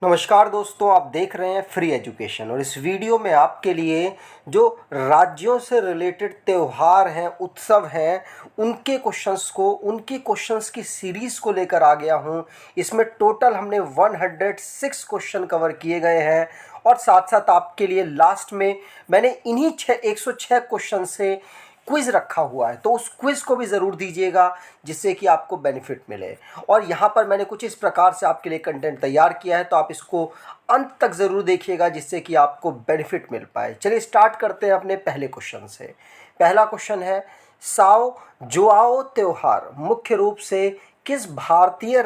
नमस्कार दोस्तों, आप देख रहे हैं फ्री एजुकेशन। और इस वीडियो में आपके लिए जो राज्यों से रिलेटेड त्यौहार हैं, उत्सव हैं, उनके क्वेश्चंस की सीरीज़ को लेकर आ गया हूं। इसमें टोटल हमने 106 क्वेश्चन कवर किए गए हैं और साथ साथ आपके लिए लास्ट में मैंने इन्हीं 106 क्वेश्चन से क्विज़ रखा हुआ है, तो उस क्विज़ को भी ज़रूर दीजिएगा जिससे कि आपको बेनिफिट मिले। और यहाँ पर मैंने कुछ इस प्रकार से आपके लिए कंटेंट तैयार किया है, तो आप इसको अंत तक ज़रूर देखिएगा जिससे कि आपको बेनिफिट मिल पाए। चलिए स्टार्ट करते हैं अपने पहले क्वेश्चन से। पहला क्वेश्चन है, साओ जुआओ त्यौहार मुख्य रूप से किस भारतीय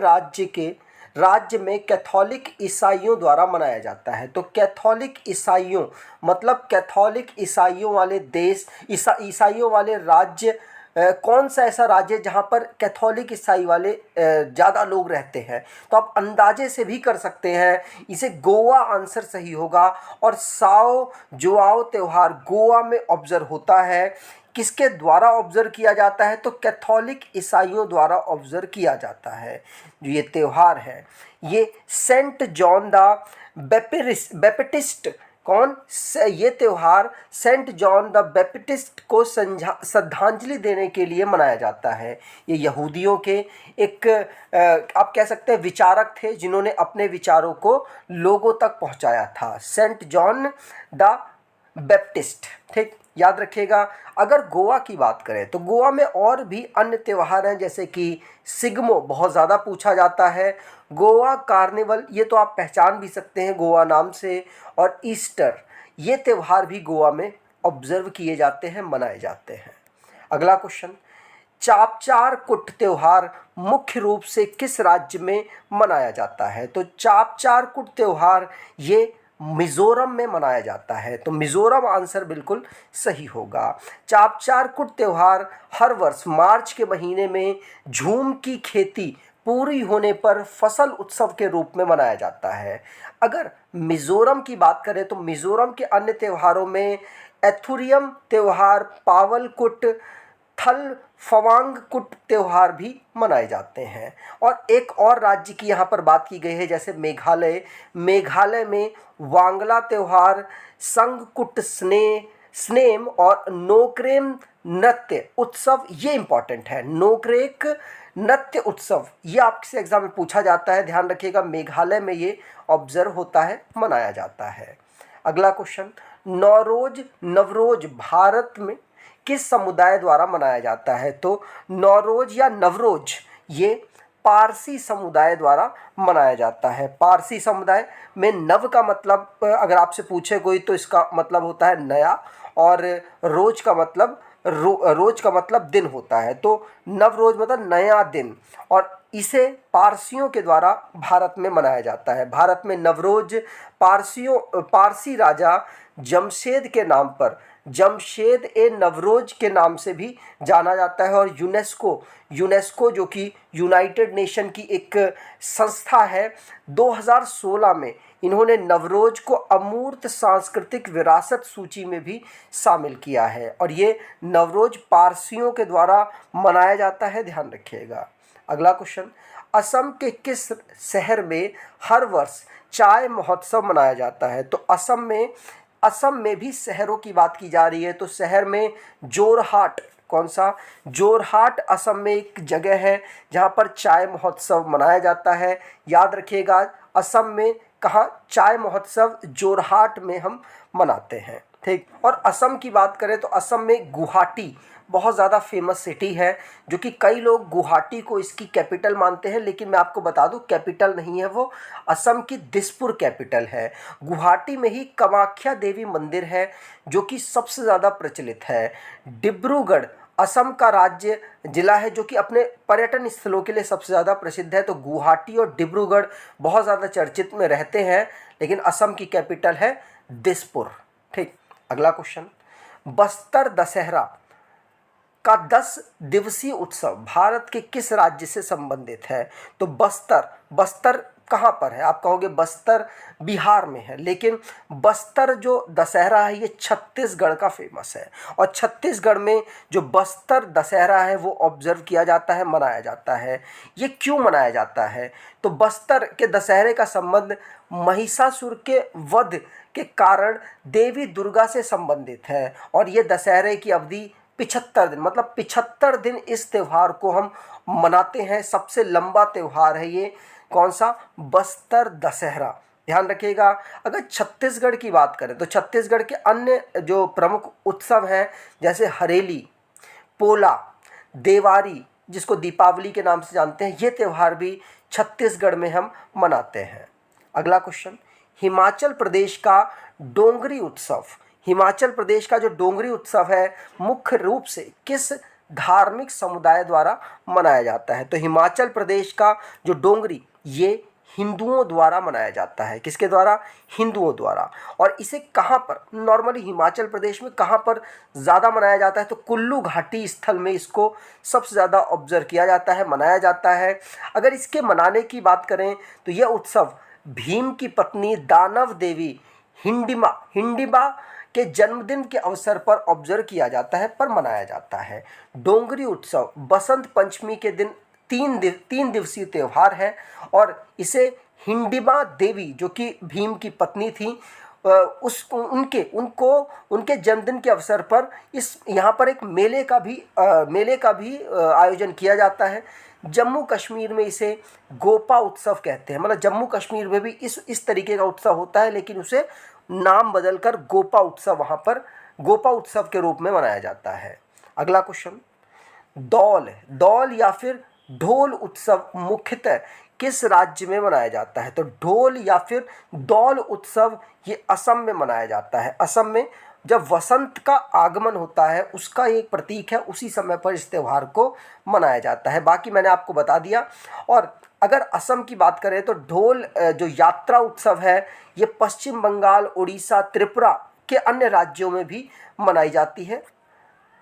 राज्य में कैथोलिक ईसाइयों द्वारा मनाया जाता है? तो कैथोलिक ईसाइयों मतलब कैथोलिक ईसाइयों वाले देश, ईसाइयों वाले राज्य, कौन सा ऐसा राज्य है जहाँ पर कैथोलिक ईसाई वाले ज़्यादा लोग रहते हैं? तो आप अंदाजे से भी कर सकते हैं, इसे गोवा आंसर सही होगा। और साओ जुआओ त्यौहार गोवा में ऑब्जर्व होता है। किसके द्वारा ऑब्जर्व किया जाता है? तो कैथोलिक ईसाइयों द्वारा ऑब्जर्व किया जाता है। जो ये त्यौहार है, ये सेंट जॉन द बैप्टिस्ट ये त्यौहार सेंट जॉन द बैप्टिस्ट को श्रद्धांजलि देने के लिए मनाया जाता है। ये यहूदियों के एक आप कह सकते हैं विचारक थे, जिन्होंने अपने विचारों को लोगों तक पहुंचाया था। सेंट जॉन द बैप्टिस्ट, ठीक, याद रखिएगा। अगर गोवा की बात करें तो गोवा में और भी अन्य त्यौहार हैं, जैसे कि सिग्मो बहुत ज़्यादा पूछा जाता है, गोवा कार्निवल, ये तो आप पहचान भी सकते हैं गोवा नाम से, और ईस्टर, ये त्यौहार भी गोवा में ऑब्जर्व किए जाते हैं, मनाए जाते हैं। अगला क्वेश्चन, चापचार कुट त्यौहार मुख्य रूप से किस राज्य में मनाया जाता है? तो चापचार कुट त्यौहार ये मिज़ोरम में मनाया जाता है, तो मिज़ोरम आंसर बिल्कुल सही होगा। चापचार कुट त्यौहार हर वर्ष मार्च के महीने में झूम की खेती पूरी होने पर फसल उत्सव के रूप में मनाया जाता है। अगर मिज़ोरम की बात करें तो मिज़ोरम के अन्य त्योहारों में एथुरियम त्यौहार, पावल कुट, थल फवांग कुट त्यौहार भी मनाए जाते हैं। और एक और राज्य की यहाँ पर बात की गई है, जैसे मेघालय में वांगला त्यौहार, संगकुट स्नेम और नोक्रेम नृत्य उत्सव, ये इंपॉर्टेंट है। नोक्रेक नृत्य उत्सव ये आपसे एग्जाम में पूछा जाता है, ध्यान रखिएगा। मेघालय में ये ऑब्जर्व होता है, मनाया जाता है। अगला क्वेश्चन, नवरोज भारत में किस समुदाय द्वारा मनाया जाता है? तो नौरोज या नवरोज ये पारसी समुदाय द्वारा मनाया जाता है। पारसी समुदाय में नव का मतलब अगर आपसे पूछे कोई तो इसका मतलब होता है नया, और रोज का मतलब दिन होता है। तो नवरोज मतलब नया दिन, और इसे पारसियों के द्वारा भारत में मनाया जाता है। भारत में नवरोज पारसी राजा जमशेद के नाम पर, जमशेद ए नवरोज के नाम से भी जाना जाता है। और यूनेस्को जो कि यूनाइटेड नेशन की एक संस्था है, 2016 में इन्होंने नवरोज को अमूर्त सांस्कृतिक विरासत सूची में भी शामिल किया है। और ये नवरोज पारसियों के द्वारा मनाया जाता है, ध्यान रखिएगा। अगला क्वेश्चन, असम के किस शहर में हर वर्ष चाय महोत्सव मनाया जाता है? तो असम में भी शहरों की बात की जा रही है, तो शहर में जोरहाट, कौन सा? जोरहाट असम में एक जगह है जहाँ पर चाय महोत्सव मनाया जाता है, याद रखिएगा। असम में कहाँ चाय महोत्सव? जोरहाट में हम मनाते हैं, ठीक। और असम की बात करें तो असम में गुवाहाटी बहुत ज़्यादा फेमस सिटी है, जो कि कई लोग गुवाहाटी को इसकी कैपिटल मानते हैं, लेकिन मैं आपको बता दूं कैपिटल नहीं है वो, असम की दिसपुर कैपिटल है। गुवाहाटी में ही कामाख्या देवी मंदिर है जो कि सबसे ज़्यादा प्रचलित है। डिब्रूगढ़ असम का राज्य जिला है जो कि अपने पर्यटन स्थलों के लिए सबसे ज़्यादा प्रसिद्ध है। तो गुवाहाटी और डिब्रूगढ़ बहुत ज़्यादा चर्चित में रहते हैं, लेकिन असम की कैपिटल है दिसपुर, ठीक। अगला क्वेश्चन, बस्तर दशहरा का 10 दिवसीय उत्सव भारत के किस राज्य से संबंधित है? तो बस्तर कहाँ पर है? आप कहोगे बस्तर बिहार में है, लेकिन बस्तर जो दशहरा है ये छत्तीसगढ़ का फेमस है। और छत्तीसगढ़ में जो बस्तर दशहरा है वो ऑब्जर्व किया जाता है, मनाया जाता है। ये क्यों मनाया जाता है? तो बस्तर के दशहरे का संबंध महिषासुर के वध के कारण देवी दुर्गा से संबंधित है। और ये दशहरे की अवधि 75 दिन, मतलब 75 दिन इस त्यौहार को हम मनाते हैं। सबसे लंबा त्यौहार है ये। कौन सा? बस्तर दशहरा। ध्यान रखिएगा। अगर छत्तीसगढ़ की बात करें तो छत्तीसगढ़ के अन्य जो प्रमुख उत्सव हैं जैसे हरेली, पोला, देवारी, जिसको दीपावली के नाम से जानते हैं, ये त्यौहार भी छत्तीसगढ़ में हम मनाते हैं। अगला क्वेश्चन, हिमाचल प्रदेश का डोंगरी उत्सव। हिमाचल प्रदेश का जो डोंगरी उत्सव है मुख्य रूप से किस धार्मिक समुदाय द्वारा मनाया जाता है? तो हिमाचल प्रदेश का जो डोंगरी ये हिंदुओं द्वारा मनाया जाता है। किसके द्वारा? हिंदुओं द्वारा। और इसे कहाँ पर, नॉर्मली हिमाचल प्रदेश में कहाँ पर ज़्यादा मनाया जाता है? तो कुल्लू घाटी स्थल में इसको सबसे ज़्यादा ऑब्जर्व किया जाता है, मनाया जाता है। अगर इसके मनाने की बात करें तो यह उत्सव भीम की पत्नी दानव देवी हिंडिबा के जन्मदिन के अवसर पर ऑब्जर्व किया जाता है, पर मनाया जाता है। डोंगरी उत्सव बसंत पंचमी के दिन 3 दिवसीय त्यौहार है। और इसे हिंडिबा देवी जो कि भीम की पत्नी थी उनके जन्मदिन के अवसर पर इस यहाँ पर एक मेले का भी आयोजन किया जाता है। जम्मू कश्मीर में इसे गोपा उत्सव कहते हैं। मतलब जम्मू कश्मीर में भी इस तरीके का उत्सव होता है, लेकिन उसे नाम बदलकर गोपा उत्सव वहाँ पर गोपा उत्सव के रूप में मनाया जाता है। अगला क्वेश्चन, दौल या फिर ढोल उत्सव मुख्यतः किस राज्य में मनाया जाता है? तो ढोल या फिर दौल उत्सव ये असम में मनाया जाता है। असम में जब वसंत का आगमन होता है उसका एक प्रतीक है, उसी समय पर इस त्यौहार को मनाया जाता है। बाकी मैंने आपको बता दिया। और अगर असम की बात करें तो ढोल जो यात्रा उत्सव है ये पश्चिम बंगाल, उड़ीसा, त्रिपुरा के अन्य राज्यों में भी मनाई जाती है।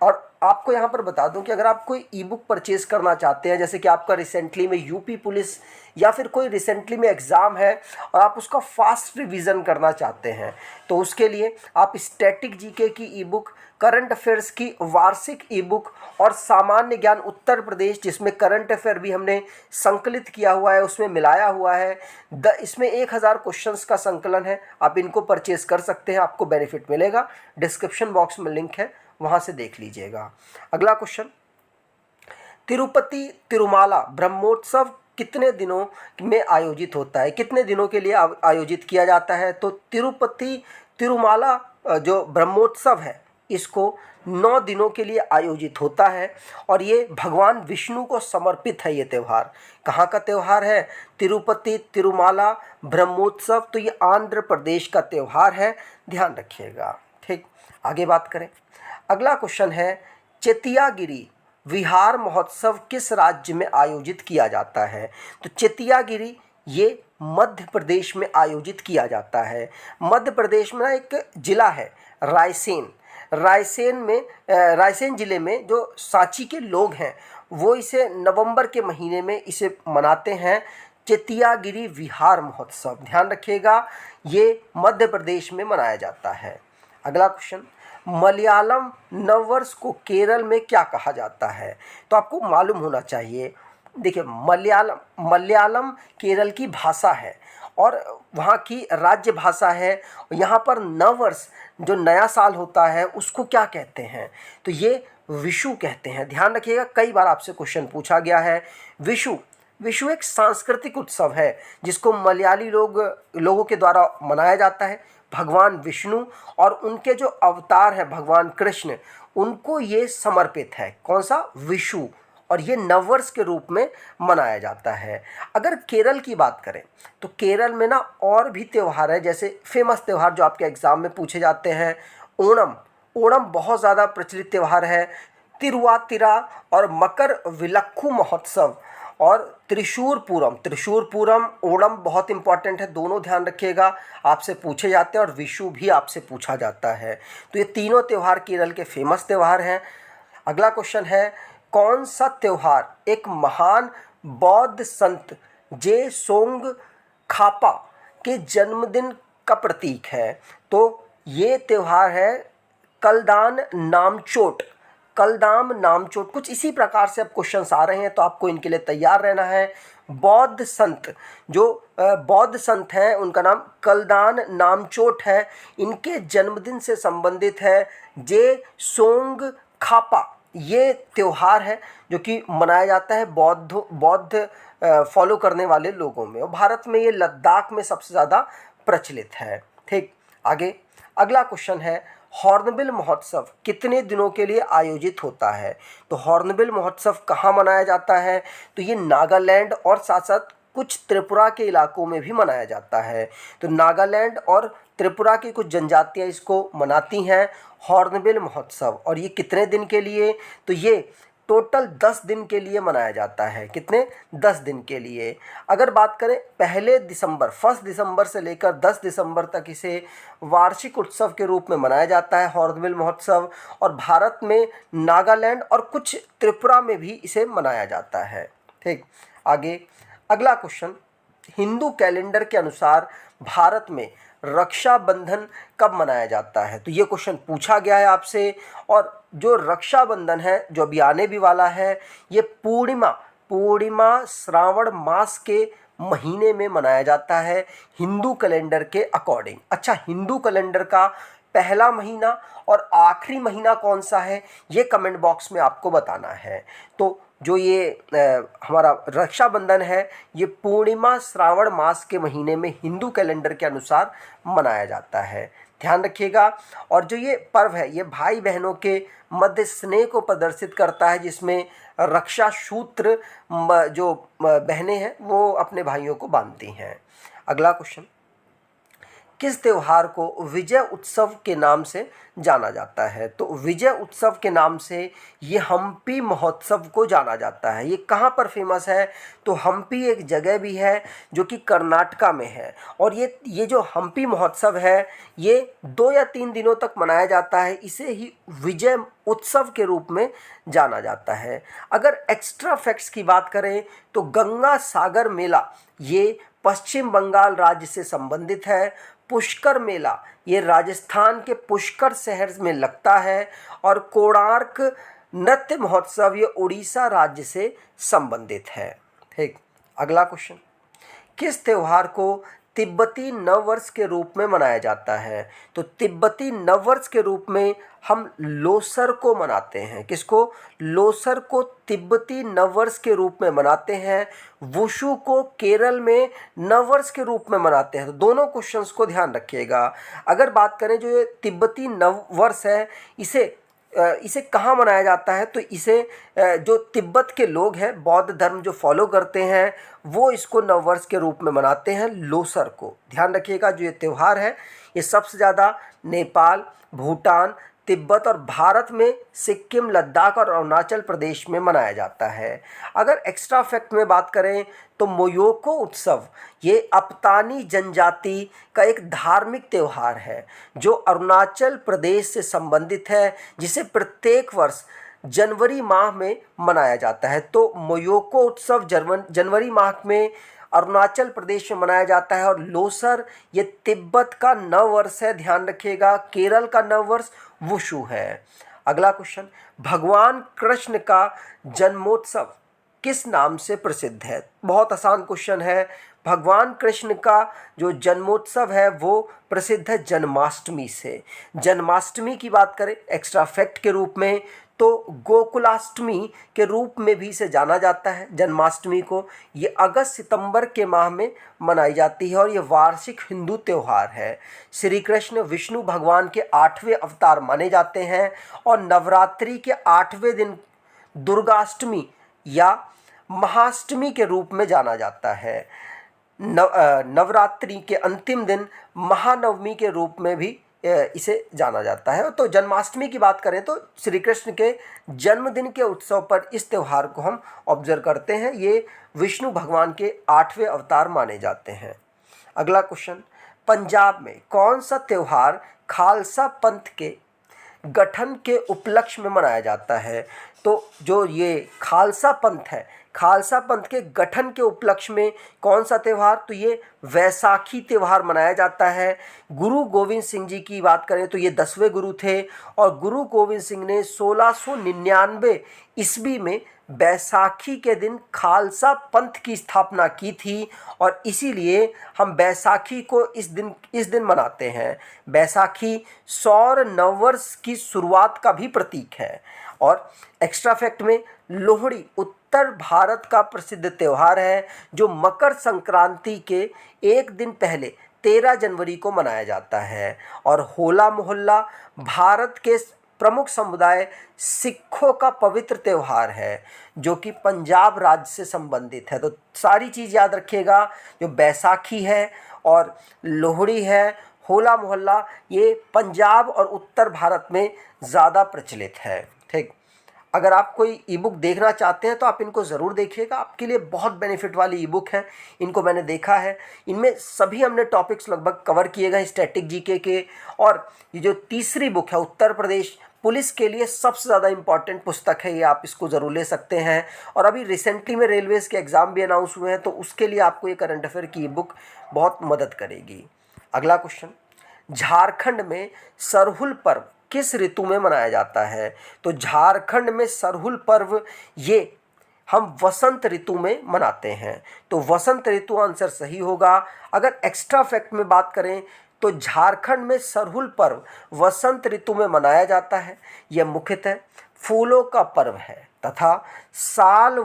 और आपको यहाँ पर बता दूं कि अगर आप कोई ई बुक परचेज़ करना चाहते हैं, जैसे कि आपका रिसेंटली में यूपी पुलिस या फिर कोई रिसेंटली में एग्ज़ाम है और आप उसका फास्ट रिवीजन करना चाहते हैं, तो उसके लिए आप स्टैटिक जीके की ई बुक, करंट अफेयर्स की वार्षिक ई बुक और सामान्य ज्ञान उत्तर प्रदेश, जिसमें करंट अफेयर भी हमने संकलित किया हुआ है, उसमें मिलाया हुआ है। इसमें 1000 क्वेश्चंस का संकलन है। आप इनको परचेज़ कर सकते हैं, आपको बेनिफिट मिलेगा। डिस्क्रिप्शन बॉक्स में लिंक है, वहाँ से देख लीजिएगा। अगला क्वेश्चन, तिरुपति तिरुमाला ब्रह्मोत्सव कितने दिनों में आयोजित होता है? कितने दिनों के लिए आयोजित किया जाता है? तो तिरुपति तिरुमाला जो ब्रह्मोत्सव है इसको 9 दिनों के लिए आयोजित होता है। और ये भगवान विष्णु को समर्पित है। ये त्यौहार कहाँ का त्यौहार है? तिरुपति तिरुमाला ब्रह्मोत्सव। तो ये आंध्र प्रदेश का त्यौहार है, ध्यान रखिएगा। ठीक, आगे बात करें। अगला क्वेश्चन है, चेतियागिरी विहार महोत्सव किस राज्य में आयोजित किया जाता है? तो चेतियागिरी ये मध्य प्रदेश में आयोजित किया जाता है। मध्य प्रदेश में एक जिला है रायसेन जिले में जो सांची के लोग हैं वो इसे नवंबर के महीने में इसे मनाते हैं, चेतियागिरी विहार महोत्सव। ध्यान रखिएगा, ये मध्य प्रदेश में मनाया जाता है। अगला क्वेश्चन, मलयालम नववर्ष को केरल में क्या कहा जाता है? तो आपको मालूम होना चाहिए। देखिए, मलयालम केरल की भाषा है और वहाँ की राज्य भाषा है। यहाँ पर नववर्ष जो नया साल होता है उसको क्या कहते हैं? तो ये विशु कहते हैं। ध्यान रखिएगा, कई बार आपसे क्वेश्चन पूछा गया है। विशु एक सांस्कृतिक उत्सव है जिसको मलयाली लोगों के द्वारा मनाया जाता है। भगवान विष्णु और उनके जो अवतार हैं भगवान कृष्ण, उनको ये समर्पित है। कौन सा? विशु। और ये नववर्ष के रूप में मनाया जाता है। अगर केरल की बात करें तो केरल में ना और भी त्यौहार है, जैसे फेमस त्यौहार जो आपके एग्ज़ाम में पूछे जाते हैं, ओणम बहुत ज़्यादा प्रचलित त्यौहार है। तिरुवातिरा और मकर विलक्खु महोत्सव और त्रिशूरपुरम ओणम बहुत इंपॉर्टेंट है, दोनों ध्यान रखिएगा, आपसे पूछे जाते हैं। और विशु भी आपसे पूछा जाता है। तो ये तीनों त्यौहार केरल के फेमस त्यौहार हैं। अगला क्वेश्चन है, कौन सा त्यौहार एक महान बौद्ध संत जे सोंग खापा के जन्मदिन का प्रतीक है। तो ये त्यौहार है कलदान नामचोट। कलदाम नामचोट, कुछ इसी प्रकार से अब क्वेश्चंस आ रहे हैं, तो आपको इनके लिए तैयार रहना है। बौद्ध संत, जो बौद्ध संत हैं उनका नाम कलदान नामचोट है। इनके जन्मदिन से संबंधित है जे सोंग खापा। ये त्यौहार है जो कि मनाया जाता है बौद्ध फॉलो करने वाले लोगों में, और भारत में ये लद्दाख में सबसे ज़्यादा प्रचलित है। ठीक, आगे अगला क्वेश्चन है, हॉर्नबिल महोत्सव कितने दिनों के लिए आयोजित होता है? तो हॉर्नबिल महोत्सव कहाँ मनाया जाता है? तो ये नागालैंड और साथ साथ कुछ त्रिपुरा के इलाकों में भी मनाया जाता है। तो नागालैंड और त्रिपुरा की कुछ जनजातियाँ इसको मनाती हैं हॉर्नबिल महोत्सव। और ये कितने दिन के लिए? तो ये टोटल 10 दिन के लिए मनाया जाता है। कितने? 10 दिन के लिए। अगर बात करें 1 दिसंबर से लेकर 10 दिसंबर तक इसे वार्षिक उत्सव के रूप में मनाया जाता है हॉर्नबिल महोत्सव, और भारत में नागालैंड और कुछ त्रिपुरा में भी इसे मनाया जाता है। ठीक, आगे अगला क्वेश्चन, हिंदू कैलेंडर के अनुसार भारत में रक्षाबंधन कब मनाया जाता है? तो ये क्वेश्चन पूछा गया है आपसे। और जो रक्षाबंधन है जो अभी आने भी वाला है, ये पूर्णिमा श्रावण मास के महीने में मनाया जाता है हिंदू कैलेंडर के अकॉर्डिंग। अच्छा, हिंदू कैलेंडर का पहला महीना और आखिरी महीना कौन सा है, ये कमेंट बॉक्स में आपको बताना है। तो जो ये हमारा रक्षाबंधन है, ये पूर्णिमा श्रावण मास के महीने में हिंदू कैलेंडर के अनुसार मनाया जाता है, ध्यान रखिएगा। और जो ये पर्व है, ये भाई बहनों के मध्य स्नेह को प्रदर्शित करता है, जिसमें रक्षा सूत्र जो बहनें हैं वो अपने भाइयों को बांधती हैं। अगला क्वेश्चन, किस त्यौहार को विजय उत्सव के नाम से जाना जाता है? तो विजय उत्सव के नाम से ये हम्पी महोत्सव को जाना जाता है। ये कहाँ पर फेमस है? तो हम्पी एक जगह भी है जो कि कर्नाटका में है, और ये जो हम्पी महोत्सव है ये 2 या 3 दिनों तक मनाया जाता है। इसे ही विजय उत्सव के रूप में जाना जाता है। अगर एक्स्ट्रा फैक्ट्स की बात करें तो गंगा सागर मेला ये पश्चिम बंगाल राज्य से संबंधित है। पुष्कर मेला ये राजस्थान के पुष्कर शहर में लगता है, और कोणार्क नृत्य महोत्सव ये उड़ीसा राज्य से संबंधित है। ठीक, अगला क्वेश्चन, किस त्यौहार को तिब्बती नववर्ष के रूप में मनाया जाता है? तो तिब्बती नववर्ष के रूप में हम लोसर को मनाते हैं। किसको? लोसर को तिब्बती नववर्ष के रूप में मनाते हैं। वुशु को केरल में नववर्ष के रूप में मनाते हैं। तो दोनों क्वेश्चंस को ध्यान रखिएगा। अगर बात करें जो ये तिब्बती नववर्ष है, इसे कहाँ मनाया जाता है? तो इसे जो तिब्बत के लोग हैं, बौद्ध धर्म जो फॉलो करते हैं, वो इसको नववर्ष के रूप में मनाते हैं, लोसर को। ध्यान रखिएगा, जो ये त्यौहार है ये सबसे ज़्यादा नेपाल, भूटान, तिब्बत और भारत में सिक्किम, लद्दाख और अरुणाचल प्रदेश में मनाया जाता है। अगर एक्स्ट्रा फैक्ट में बात करें तो मोयोको उत्सव ये अपतानी जनजाति का एक धार्मिक त्यौहार है जो अरुणाचल प्रदेश से संबंधित है, जिसे प्रत्येक वर्ष जनवरी माह में मनाया जाता है। तो मोयोको उत्सव जनवरी माह में अरुणाचल प्रदेश में मनाया जाता है। और लोसर ये तिब्बत का नववर्ष है, ध्यान रखिएगा। केरल का नववर्ष वुशु है। अगला क्वेश्चन, भगवान कृष्ण का जन्मोत्सव किस नाम से प्रसिद्ध है? बहुत आसान क्वेश्चन है। भगवान कृष्ण का जो जन्मोत्सव है वो प्रसिद्ध है जन्माष्टमी से। जन्माष्टमी की बात करें एक्स्ट्रा फैक्ट के रूप में तो गोकुलाष्टमी के रूप में भी इसे जाना जाता है। जन्माष्टमी को ये अगस्त सितंबर के माह में मनाई जाती है, और ये वार्षिक हिंदू त्यौहार है। श्री कृष्ण विष्णु भगवान के 8वें अवतार माने जाते हैं, और नवरात्रि के 8वें दिन दुर्गाष्टमी या महाष्टमी के रूप में जाना जाता है। नवरात्रि के अंतिम दिन महानवमी के रूप में भी इसे जाना जाता है। तो जन्माष्टमी की बात करें तो श्री कृष्ण के जन्मदिन के उत्सव पर इस त्यौहार को हम ऑब्जर्व करते हैं। ये विष्णु भगवान के 8वें अवतार माने जाते हैं। अगला क्वेश्चन, पंजाब में कौन सा त्यौहार खालसा पंथ के गठन के उपलक्ष्य में मनाया जाता है? तो जो ये खालसा पंथ है, खालसा पंथ के गठन के उपलक्ष्य में कौन सा त्यौहार, तो ये वैसाखी त्यौहार मनाया जाता है। गुरु गोविंद सिंह जी की बात करें तो ये 10वें गुरु थे और गुरु गोविंद सिंह ने 1699 ईस्वी में बैसाखी के दिन खालसा पंथ की स्थापना की थी और इसीलिए हम बैसाखी को इस दिन मनाते हैं। बैसाखी सौर नववर्ष की शुरुआत का भी प्रतीक है। और एक्स्ट्रा फैक्ट में लोहड़ी उत्तर भारत का प्रसिद्ध त्यौहार है जो मकर संक्रांति के एक दिन पहले 13 जनवरी को मनाया जाता है। और होला मोहल्ला भारत के प्रमुख समुदाय सिखों का पवित्र त्यौहार है जो कि पंजाब राज्य से संबंधित है। तो सारी चीज़ याद रखिएगा, जो बैसाखी है और लोहड़ी है, होला मोहल्ला, ये पंजाब और उत्तर भारत में ज़्यादा प्रचलित है। ठीक, अगर आप कोई ई बुक देखना चाहते हैं तो आप इनको ज़रूर देखिएगा, आपके लिए बहुत बेनिफिट वाली ई बुक है। इनको मैंने देखा है, इनमें सभी हमने टॉपिक्स लगभग कवर किए गए स्टैटिक जीके के। और ये जो तीसरी बुक है उत्तर प्रदेश पुलिस के लिए सबसे ज़्यादा इम्पॉर्टेंट पुस्तक है, ये आप इसको ज़रूर ले सकते हैं। और अभी रिसेंटली में रेलवेज़ के एग्ज़ाम भी अनाउंस हुए हैं तो उसके लिए आपको ये करंट अफेयर की ई बुक बहुत मदद करेगी। अगला क्वेश्चन, झारखंड में सरहुल पर्व किस ऋतु में मनाया जाता है, तो झारखंड में सरहुल पर्व ये हम वसंत ऋतु में मनाते हैं। तो वसंत ऋतु आंसर सही होगा। अगर एक्स्ट्रा फैक्ट में बात करें तो झारखंड में सरहुल पर्व वसंत ऋतु में मनाया जाता है। यह मुख्यतः फूलों का पर्व है तथा साल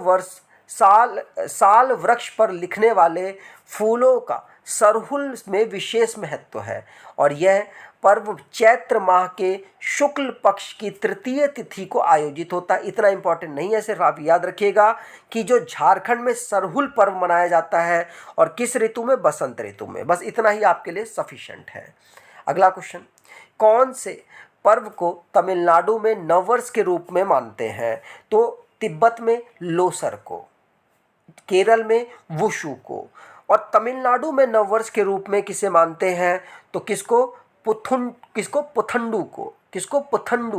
वृक्ष पर लिखने वाले फूलों का सरहुल में विशेष महत्व है। और यह पर्व चैत्र माह के शुक्ल पक्ष की तृतीय तिथि को आयोजित होता है। इतना इम्पोर्टेंट नहीं है, सिर्फ आप याद रखिएगा कि जो झारखंड में सरहुल पर्व मनाया जाता है और किस ऋतु में, बसंत ऋतु में। बस इतना ही आपके लिए सफिशिएंट है। अगला क्वेश्चन, कौन से पर्व को तमिलनाडु में नववर्ष के रूप में मानते हैं, तो तिब्बत में लोसर को, केरल में वुशु को, और तमिलनाडु में नववर्ष के रूप में किसे मानते हैं, तो पुथंडू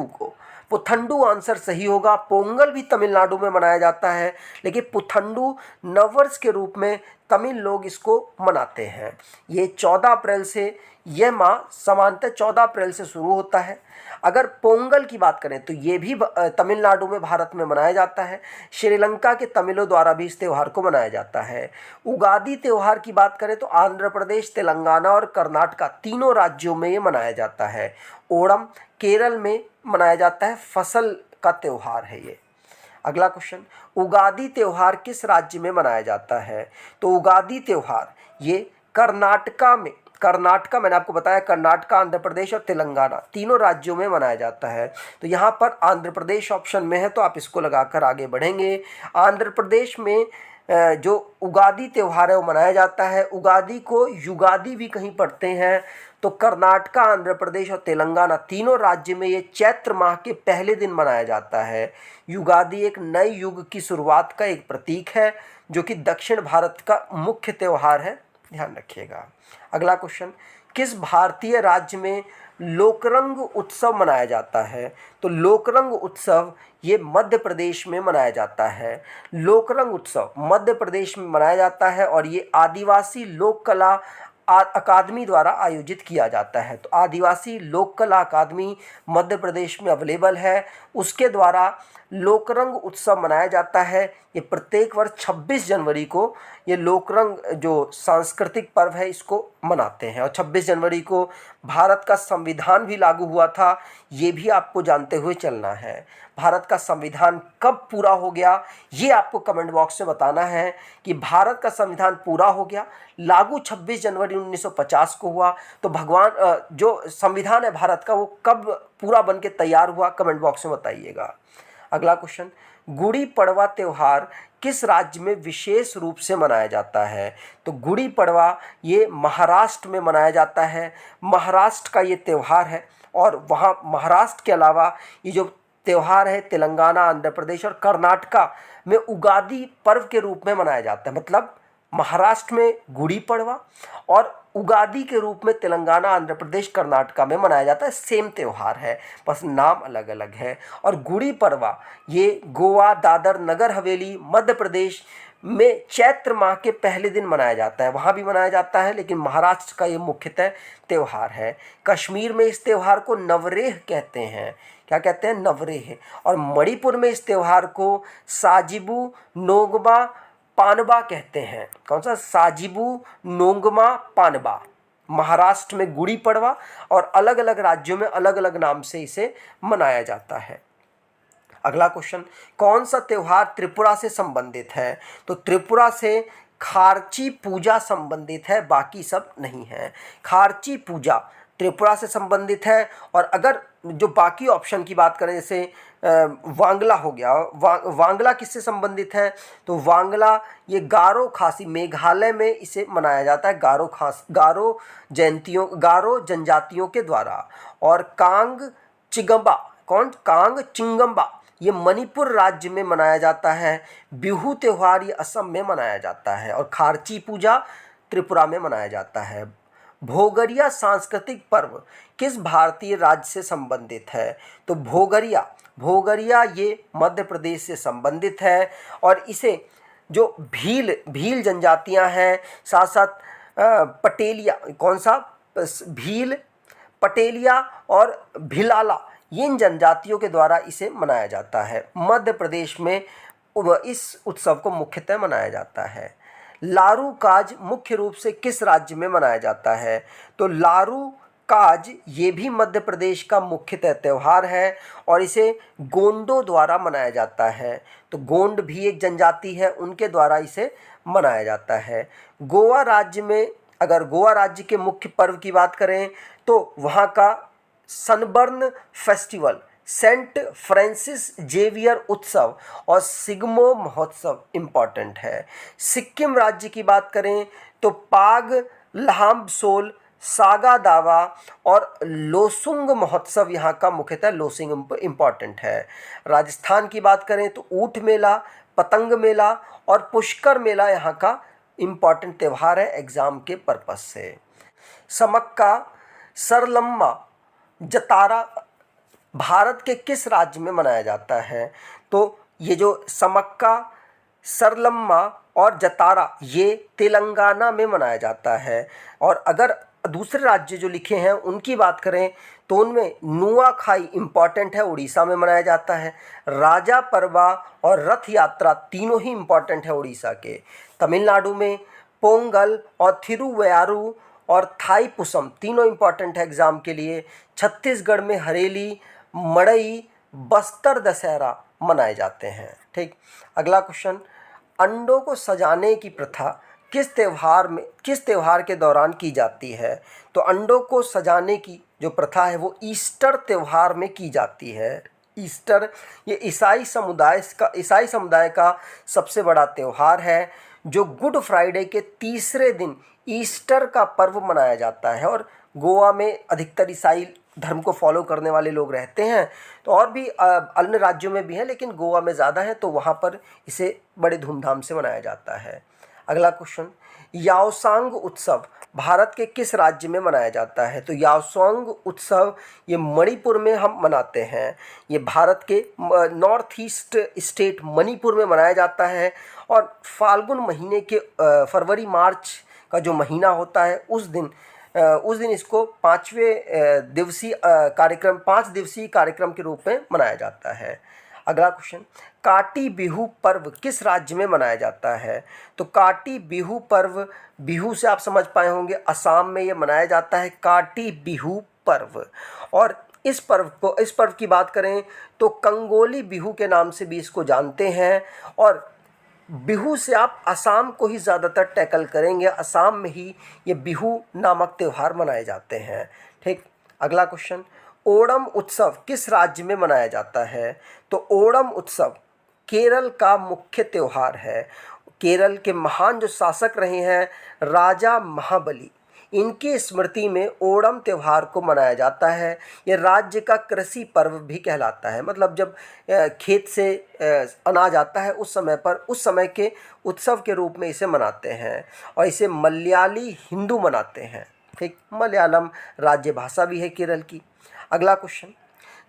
को। पुथंडू आंसर सही होगा। पोंगल भी तमिलनाडु में मनाया जाता है लेकिन पुथंडू नववर्ष के रूप में तमिल लोग इसको मनाते हैं। ये 14 अप्रैल से, यह माह सामान्यतः 14 अप्रैल से शुरू होता है। अगर पोंगल की बात करें तो ये भी तमिलनाडु में भारत में मनाया जाता है। श्रीलंका के तमिलों द्वारा भी इस त्यौहार को मनाया जाता है। उगादी त्यौहार की बात करें तो आंध्र प्रदेश, तेलंगाना और कर्नाटका तीनों राज्यों में ये मनाया जाता है। ओणम केरल में मनाया जाता है, फसल का त्यौहार है ये। अगला क्वेश्चन, उगादी त्यौहार किस राज्य में मनाया जाता है, तो उगादी त्यौहार ये कर्नाटका मैंने आपको बताया, कर्नाटका, आंध्र प्रदेश और तेलंगाना तीनों राज्यों में मनाया जाता है। तो यहाँ पर आंध्र प्रदेश ऑप्शन में है तो आप इसको लगाकर आगे बढ़ेंगे। आंध्र प्रदेश में जो उगादी त्यौहार है वो मनाया जाता है। उगादी को युगादी भी कहीं पढ़ते हैं। तो कर्नाटका, आंध्र प्रदेश और तेलंगाना तीनों राज्य में ये चैत्र माह के पहले दिन मनाया जाता है। युगादी एक नए युग की शुरुआत का एक प्रतीक है जो कि दक्षिण भारत का मुख्य त्यौहार है, ध्यान रखिएगा। अगला क्वेश्चन, किस भारतीय राज्य में लोकरंग उत्सव मनाया जाता है, तो लोकरंग उत्सव ये मध्य प्रदेश में मनाया जाता है। लोकरंग उत्सव मध्य प्रदेश में मनाया जाता है और ये आदिवासी लोक कला अकादमी द्वारा आयोजित किया जाता है। तो आदिवासी लोक कला अकादमी मध्य प्रदेश में अवेलेबल है, उसके द्वारा लोकरंग उत्सव मनाया जाता है। ये प्रत्येक वर्ष 26 जनवरी को ये लोकरंग जो सांस्कृतिक पर्व है इसको मनाते हैं। और 26 जनवरी को भारत का संविधान भी लागू हुआ था, ये भी आपको जानते हुए चलना है। भारत का संविधान कब पूरा हो गया ये आपको कमेंट बॉक्स में बताना है कि भारत का संविधान पूरा हो गया, लागू 26 जनवरी 1950 को हुआ। तो जो संविधान है भारत का वो कब पूरा बन के तैयार हुआ, कमेंट बॉक्स में बताइएगा। अगला क्वेश्चन, गुड़ी पड़वा त्यौहार किस राज्य में विशेष रूप से मनाया जाता है, तो गुड़ी पड़वा ये महाराष्ट्र में मनाया जाता है। महाराष्ट्र का ये त्यौहार है और वहाँ महाराष्ट्र के अलावा ये जो त्यौहार है तेलंगाना, आंध्र प्रदेश और कर्नाटका में उगादी पर्व के रूप में मनाया जाता है। मतलब महाराष्ट्र में गुड़ी पड़वा और उगादी के रूप में तेलंगाना, आंध्र प्रदेश, कर्नाटका में मनाया जाता है। सेम त्यौहार है, बस नाम अलग अलग है। और गुड़ी पड़वा ये गोवा, दादर, नगर हवेली, मध्य प्रदेश में चैत्र माह के पहले दिन मनाया जाता है, वहाँ भी मनाया जाता है, लेकिन महाराष्ट्र का ये मुख्यतः त्यौहार है। कश्मीर में इस त्यौहार को नवरेह कहते हैं। क्या कहते हैं? नवरेह। और मणिपुर में इस त्यौहार को साजिबू नोंगमा पानबा कहते हैं। कौन सा? साजिबू नोंगमा पानबा। महाराष्ट्र में गुड़ी पड़वा और अलग अलग राज्यों में अलग अलग नाम से इसे मनाया जाता है। अगला क्वेश्चन, कौन सा त्यौहार त्रिपुरा से संबंधित है? तो त्रिपुरा से खार्ची पूजा संबंधित है, बाकी सब नहीं है। खार्ची पूजा त्रिपुरा से संबंधित है। और अगर जो बाकी ऑप्शन की बात करें, जैसे वांगला हो गया, वांगला किससे संबंधित है? तो वांगला ये गारो खासी, मेघालय में इसे मनाया जाता है, गारो जनजातियों के द्वारा। और कांग चिगम्बा, कौन? कांग चिंगम्बा, ये मणिपुर राज्य में मनाया जाता है। बिहू त्यौहार ये असम में मनाया जाता है। और खार्ची पूजा त्रिपुरा में मनाया जाता है। भोगरिया सांस्कृतिक पर्व किस भारतीय राज्य से संबंधित है? तो भोगरिया ये मध्य प्रदेश से संबंधित है। और इसे जो भील जनजातियां हैं, साथ साथ पटेलिया, कौन सा? भील, पटेलिया और भिलाला, इन जनजातियों के द्वारा इसे मनाया जाता है। मध्य प्रदेश में इस उत्सव को मुख्यतः मनाया जाता है। लारू काज मुख्य रूप से किस राज्य में मनाया जाता है? तो लारू काज ये भी मध्य प्रदेश का मुख्यतः त्यौहार है और इसे गोंडों द्वारा मनाया जाता है। तो गोंड भी एक जनजाति है, उनके द्वारा इसे मनाया जाता है। गोवा राज्य में, अगर गोवा राज्य के मुख्य पर्व की बात करें तो वहाँ का Sunburn festival, Saint Francis Xavier उत्सव और सिग्मो महोत्सव इम्पॉर्टेंट है। सिक्किम राज्य की बात करें तो पाग लहामसोल, सागा दावा और लोसुंग महोत्सव यहाँ का मुख्यतः लोसिंग इम्पॉर्टेंट है। राजस्थान की बात करें तो ऊँट मेला, पतंग मेला और पुष्कर मेला यहाँ का इम्पॉर्टेंट त्यौहार है एग्ज़ाम के पर्पस से। समक्का सरलम्मा जतारा भारत के किस राज्य में मनाया जाता है? तो ये जो समक्का, सरलम्मा और जतारा ये तेलंगाना में मनाया जाता है। और अगर दूसरे राज्य जो लिखे हैं उनकी बात करें तो उनमें नुआखाई इम्पॉर्टेंट है, उड़ीसा में मनाया जाता है। राजा परवा और रथ यात्रा तीनों ही इम्पॉर्टेंट है उड़ीसा के। तमिलनाडु में पोंगल और थिरुवयारू और थाईपुसम तीनों इम्पॉर्टेंट है एग्ज़ाम के लिए। छत्तीसगढ़ में हरेली, मड़ई, बस्तर दशहरा मनाए जाते हैं। ठीक, अगला क्वेश्चन, अंडों को सजाने की प्रथा किस त्यौहार के दौरान की जाती है? तो अंडों को सजाने की जो प्रथा है वो ईस्टर त्यौहार में की जाती है। ईस्टर ये ईसाई समुदाय का सबसे बड़ा त्यौहार है, जो गुड फ्राइडे के तीसरे दिन ईस्टर का पर्व मनाया जाता है। और गोवा में अधिकतर ईसाई धर्म को फॉलो करने वाले लोग रहते हैं, तो और भी अन्य राज्यों में भी हैं, लेकिन गोवा में ज़्यादा है, तो वहाँ पर इसे बड़े धूमधाम से मनाया जाता है। अगला क्वेश्चन, याओसांग उत्सव भारत के किस राज्य में मनाया जाता है? तो याओसांग उत्सव ये मणिपुर में हम मनाते हैं। ये भारत के नॉर्थ ईस्ट स्टेट मणिपुर में मनाया जाता है। और फाल्गुन महीने के फरवरी मार्च का जो महीना होता है उस दिन इसको 5 दिवसीय कार्यक्रम के रूप में मनाया जाता है। अगला क्वेश्चन, काटी बिहू पर्व किस राज्य में मनाया जाता है? तो काटी बिहू पर्व, बिहू से आप समझ पाए होंगे, असम में ये मनाया जाता है काटी बिहू पर्व। और इस पर्व की बात करें तो कंगोली बिहू के नाम से भी इसको जानते हैं। और बिहू से आप असम को ही ज़्यादातर टैकल करेंगे, असम में ही ये बिहू नामक त्यौहार मनाए जाते हैं। ठीक, अगला क्वेश्चन, ओणम उत्सव किस राज्य में मनाया जाता है? तो ओणम उत्सव केरल का मुख्य त्यौहार है। केरल के महान जो शासक रहे हैं राजा महाबली, इनकी स्मृति में ओणम त्यौहार को मनाया जाता है। ये राज्य का कृषि पर्व भी कहलाता है, मतलब जब खेत से अनाज आता है उस समय पर, उस समय के उत्सव के रूप में इसे मनाते हैं। और इसे मलयाली हिंदू मनाते हैं। ठीक, मलयालम राज्य भाषा भी है केरल की। अगला क्वेश्चन,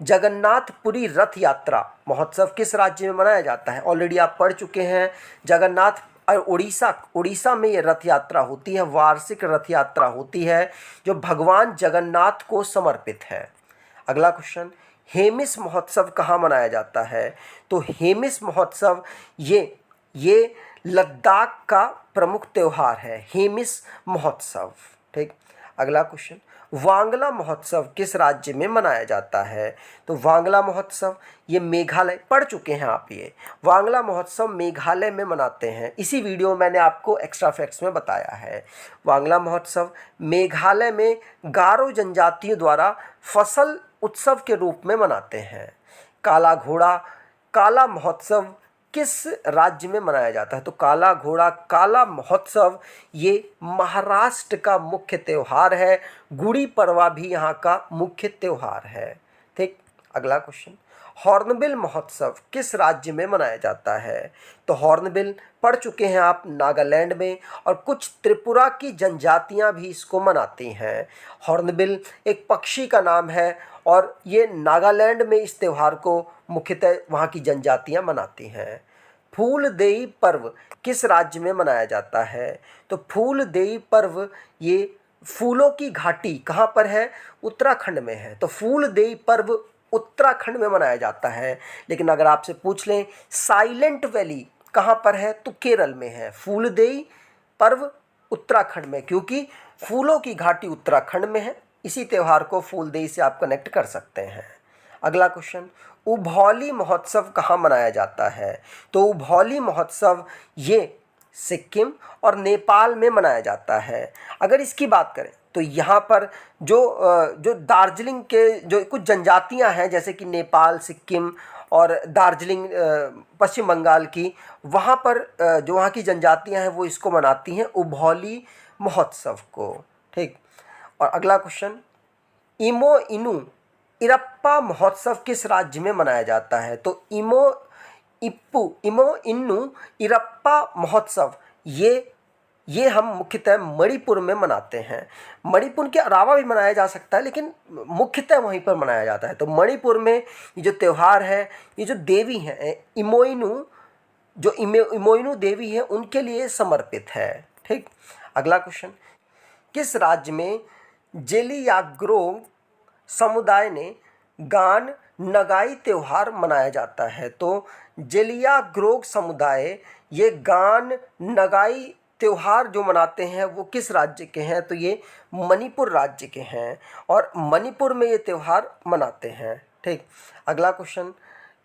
जगन्नाथपुरी रथ यात्रा महोत्सव किस राज्य में मनाया जाता है? ऑलरेडी आप पढ़ चुके हैं। जगन्नाथ उड़ीसा में ये रथ यात्रा होती है, वार्षिक रथ यात्रा होती है जो भगवान जगन्नाथ को समर्पित है। अगला क्वेश्चन, हेमिस महोत्सव कहाँ मनाया जाता है? तो हेमिस महोत्सव ये लद्दाख का प्रमुख त्यौहार है, हेमिस महोत्सव। ठीक, अगला क्वेश्चन, वांगला महोत्सव किस राज्य में मनाया जाता है? तो वांगला महोत्सव ये मेघालय, पढ़ चुके हैं आप ये। वांगला महोत्सव मेघालय में मनाते हैं, इसी वीडियो में मैंने आपको एक्स्ट्रा फैक्ट्स में बताया है। वांगला महोत्सव मेघालय में गारो जनजातियों द्वारा फसल उत्सव के रूप में मनाते हैं। काला घोड़ा काला महोत्सव किस राज्य में मनाया जाता है? तो काला घोड़ा काला महोत्सव ये महाराष्ट्र का मुख्य त्यौहार है। गुड़ी पड़वा भी यहाँ का मुख्य त्यौहार है। ठीक, अगला क्वेश्चन, हॉर्नबिल महोत्सव किस राज्य में मनाया जाता है? तो हॉर्नबिल पढ़ चुके हैं आप, नागालैंड में, और कुछ त्रिपुरा की जनजातियां भी इसको मनाती हैं। हॉर्नबिल एक पक्षी का नाम है और ये नागालैंड में इस त्यौहार को मुख्यतः वहाँ की जनजातियां मनाती हैं। फूलदेई पर्व किस राज्य में मनाया जाता है? तो फूलदेई पर्व ये फूलों की घाटी कहाँ पर है? उत्तराखंड में है। तो फूलदेई पर्व उत्तराखंड में मनाया जाता है। लेकिन अगर आपसे पूछ लें साइलेंट वैली कहाँ पर है, तो केरल में है। फूलदेई पर्व उत्तराखंड में, क्योंकि फूलों की घाटी उत्तराखंड में है, इसी त्यौहार को फूलदेई से आप कनेक्ट कर सकते हैं। अगला क्वेश्चन, उभौली महोत्सव कहाँ मनाया जाता है? तो उभौली महोत्सव ये सिक्किम और नेपाल में मनाया जाता है। अगर इसकी बात करें तो यहाँ पर जो दार्जिलिंग के जो कुछ जनजातियाँ हैं, जैसे कि नेपाल, सिक्किम और दार्जिलिंग पश्चिम बंगाल की, वहाँ पर जो वहाँ की जनजातियाँ हैं वो इसको मनाती हैं, उभौली महोत्सव को। ठीक, और अगला क्वेश्चन, इमो इरप्पा महोत्सव किस राज्य में मनाया जाता है? तो इमो इन्नू इरप्पा महोत्सव ये हम मुख्यतः मणिपुर में मनाते हैं। मणिपुर के अलावा भी मनाया जा सकता है, लेकिन मुख्यतः वहीं पर मनाया जाता है। तो मणिपुर में ये जो त्यौहार है, ये जो देवी हैं इमोइनू देवी है, उनके लिए समर्पित है। ठीक, अगला क्वेश्चन, किस राज्य में जेलियाग्रोंग समुदाय ने गान नगाई त्यौहार मनाया जाता है? तो जेलियाग्रोंग समुदाय ये गान नगाई त्यौहार जो मनाते हैं वो किस राज्य के हैं? तो ये मणिपुर राज्य के हैं, और मणिपुर में ये त्यौहार मनाते हैं। ठीक, अगला क्वेश्चन,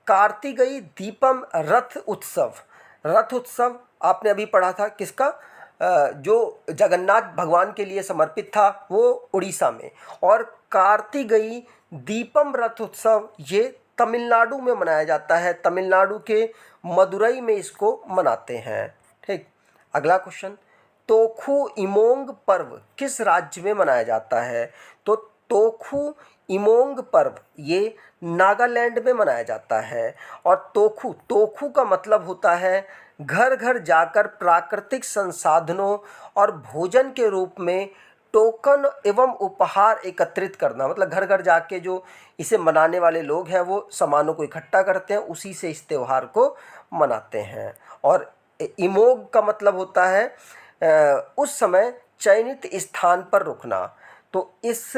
कार्तिकेय दीपम रथ उत्सव आपने अभी पढ़ा था, किसका? जो जगन्नाथ भगवान के लिए समर्पित था, वो उड़ीसा में। और कार्तिकेय दीपम रथ उत्सव ये तमिलनाडु में मनाया जाता है, तमिलनाडु के मदुरई में इसको मनाते हैं। ठीक, अगला क्वेश्चन, तोखु इमोंग पर्व किस राज्य में मनाया जाता है? तो तोखु इमोंग पर्व ये नागालैंड में मनाया जाता है। और तोखु का मतलब होता है घर घर जाकर प्राकृतिक संसाधनों और भोजन के रूप में टोकन एवं उपहार एकत्रित करना। मतलब घर घर जाके जो इसे मनाने वाले लोग हैं वो सामानों को इकट्ठा करते हैं, उसी से इस त्यौहार को मनाते हैं। और इमोग का मतलब होता है उस समय चयनित स्थान पर रुकना। तो इस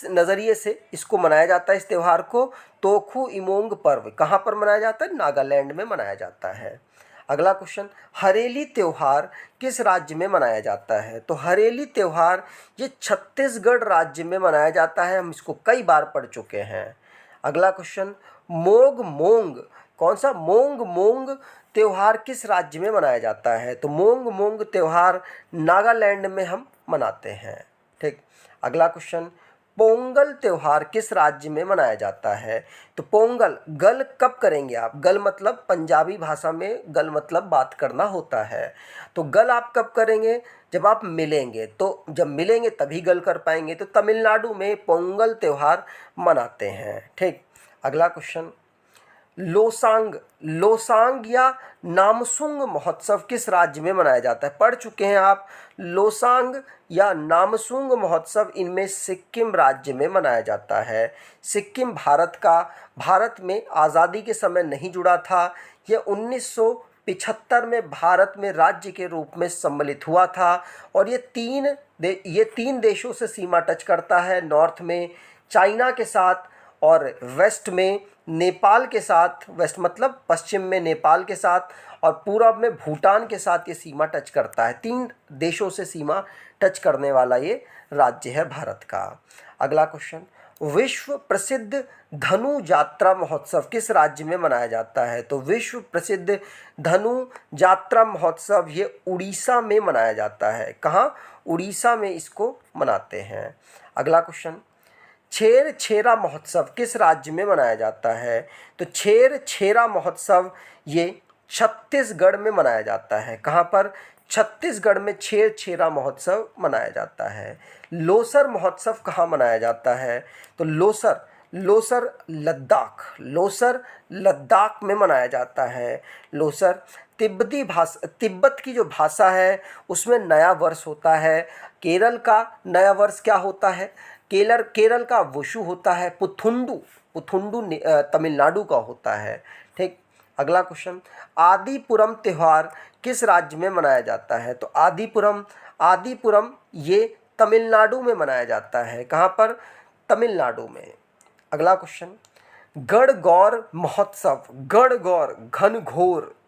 नज़रिए से इसको मनाया जाता है, इस त्यौहार को। तोखु इमोंग पर्व कहाँ पर मनाया जाता है? नागालैंड में मनाया जाता है। अगला क्वेश्चन, हरेली त्यौहार किस राज्य में मनाया जाता है? तो हरेली त्यौहार ये छत्तीसगढ़ राज्य में मनाया जाता है, हम इसको कई बार पढ़ चुके हैं। अगला क्वेश्चन, मोंग कौन सा? मोंग त्यौहार किस राज्य में मनाया जाता है? तो मोंग त्यौहार नागालैंड में हम मनाते हैं। ठीक, अगला क्वेश्चन, पोंगल त्योहार किस राज्य में मनाया जाता है? तो पोंगल, गल कब करेंगे आप? गल मतलब पंजाबी भाषा में गल मतलब बात करना होता है। तो गल आप कब करेंगे? जब आप मिलेंगे। तो जब मिलेंगे तभी गल कर पाएंगे। तो तमिलनाडु में पोंगल त्योहार मनाते हैं। ठीक, अगला क्वेश्चन, लोसांग, लोसांग या नामसूंग महोत्सव किस राज्य में मनाया जाता है? पढ़ चुके हैं आप। लोसांग या नामसूंग महोत्सव इनमें सिक्किम राज्य में मनाया जाता है। सिक्किम भारत में आज़ादी के समय नहीं जुड़ा था। यह 1975 में भारत में राज्य के रूप में सम्मिलित हुआ था और ये तीन देशों से सीमा टच करता है। नॉर्थ में चाइना के साथ और वेस्ट में नेपाल के साथ, वेस्ट मतलब पश्चिम में नेपाल के साथ और पूरब में भूटान के साथ ये सीमा टच करता है। 3 देशों से सीमा टच करने वाला ये राज्य है भारत का। अगला क्वेश्चन, विश्व प्रसिद्ध धनु जात्रा महोत्सव किस राज्य में मनाया जाता है? तो विश्व प्रसिद्ध धनु जात्रा महोत्सव ये उड़ीसा में मनाया जाता है। कहाँ? उड़ीसा में इसको मनाते हैं। अगला क्वेश्चन, छेर छेरा महोत्सव किस राज्य में मनाया जाता है? तो छेर छेरा महोत्सव ये छत्तीसगढ़ में मनाया जाता है। कहाँ पर? छत्तीसगढ़ में छेर छेरा महोत्सव मनाया जाता है। लोसर महोत्सव कहाँ मनाया जाता है? तो लोसर लद्दाख में मनाया जाता है। लोसर तिब्बत की जो भाषा है उसमें नया वर्ष होता है। केरल का नया वर्ष क्या होता है? केरल का वुशु होता है। पुथुंडू तमिलनाडु का होता है। ठीक, अगला क्वेश्चन, आदिपुरम त्योहार किस राज्य में मनाया जाता है? तो आदिपुरम ये तमिलनाडु में मनाया जाता है। कहाँ पर? तमिलनाडु में। अगला क्वेश्चन, गणगौर महोत्सव,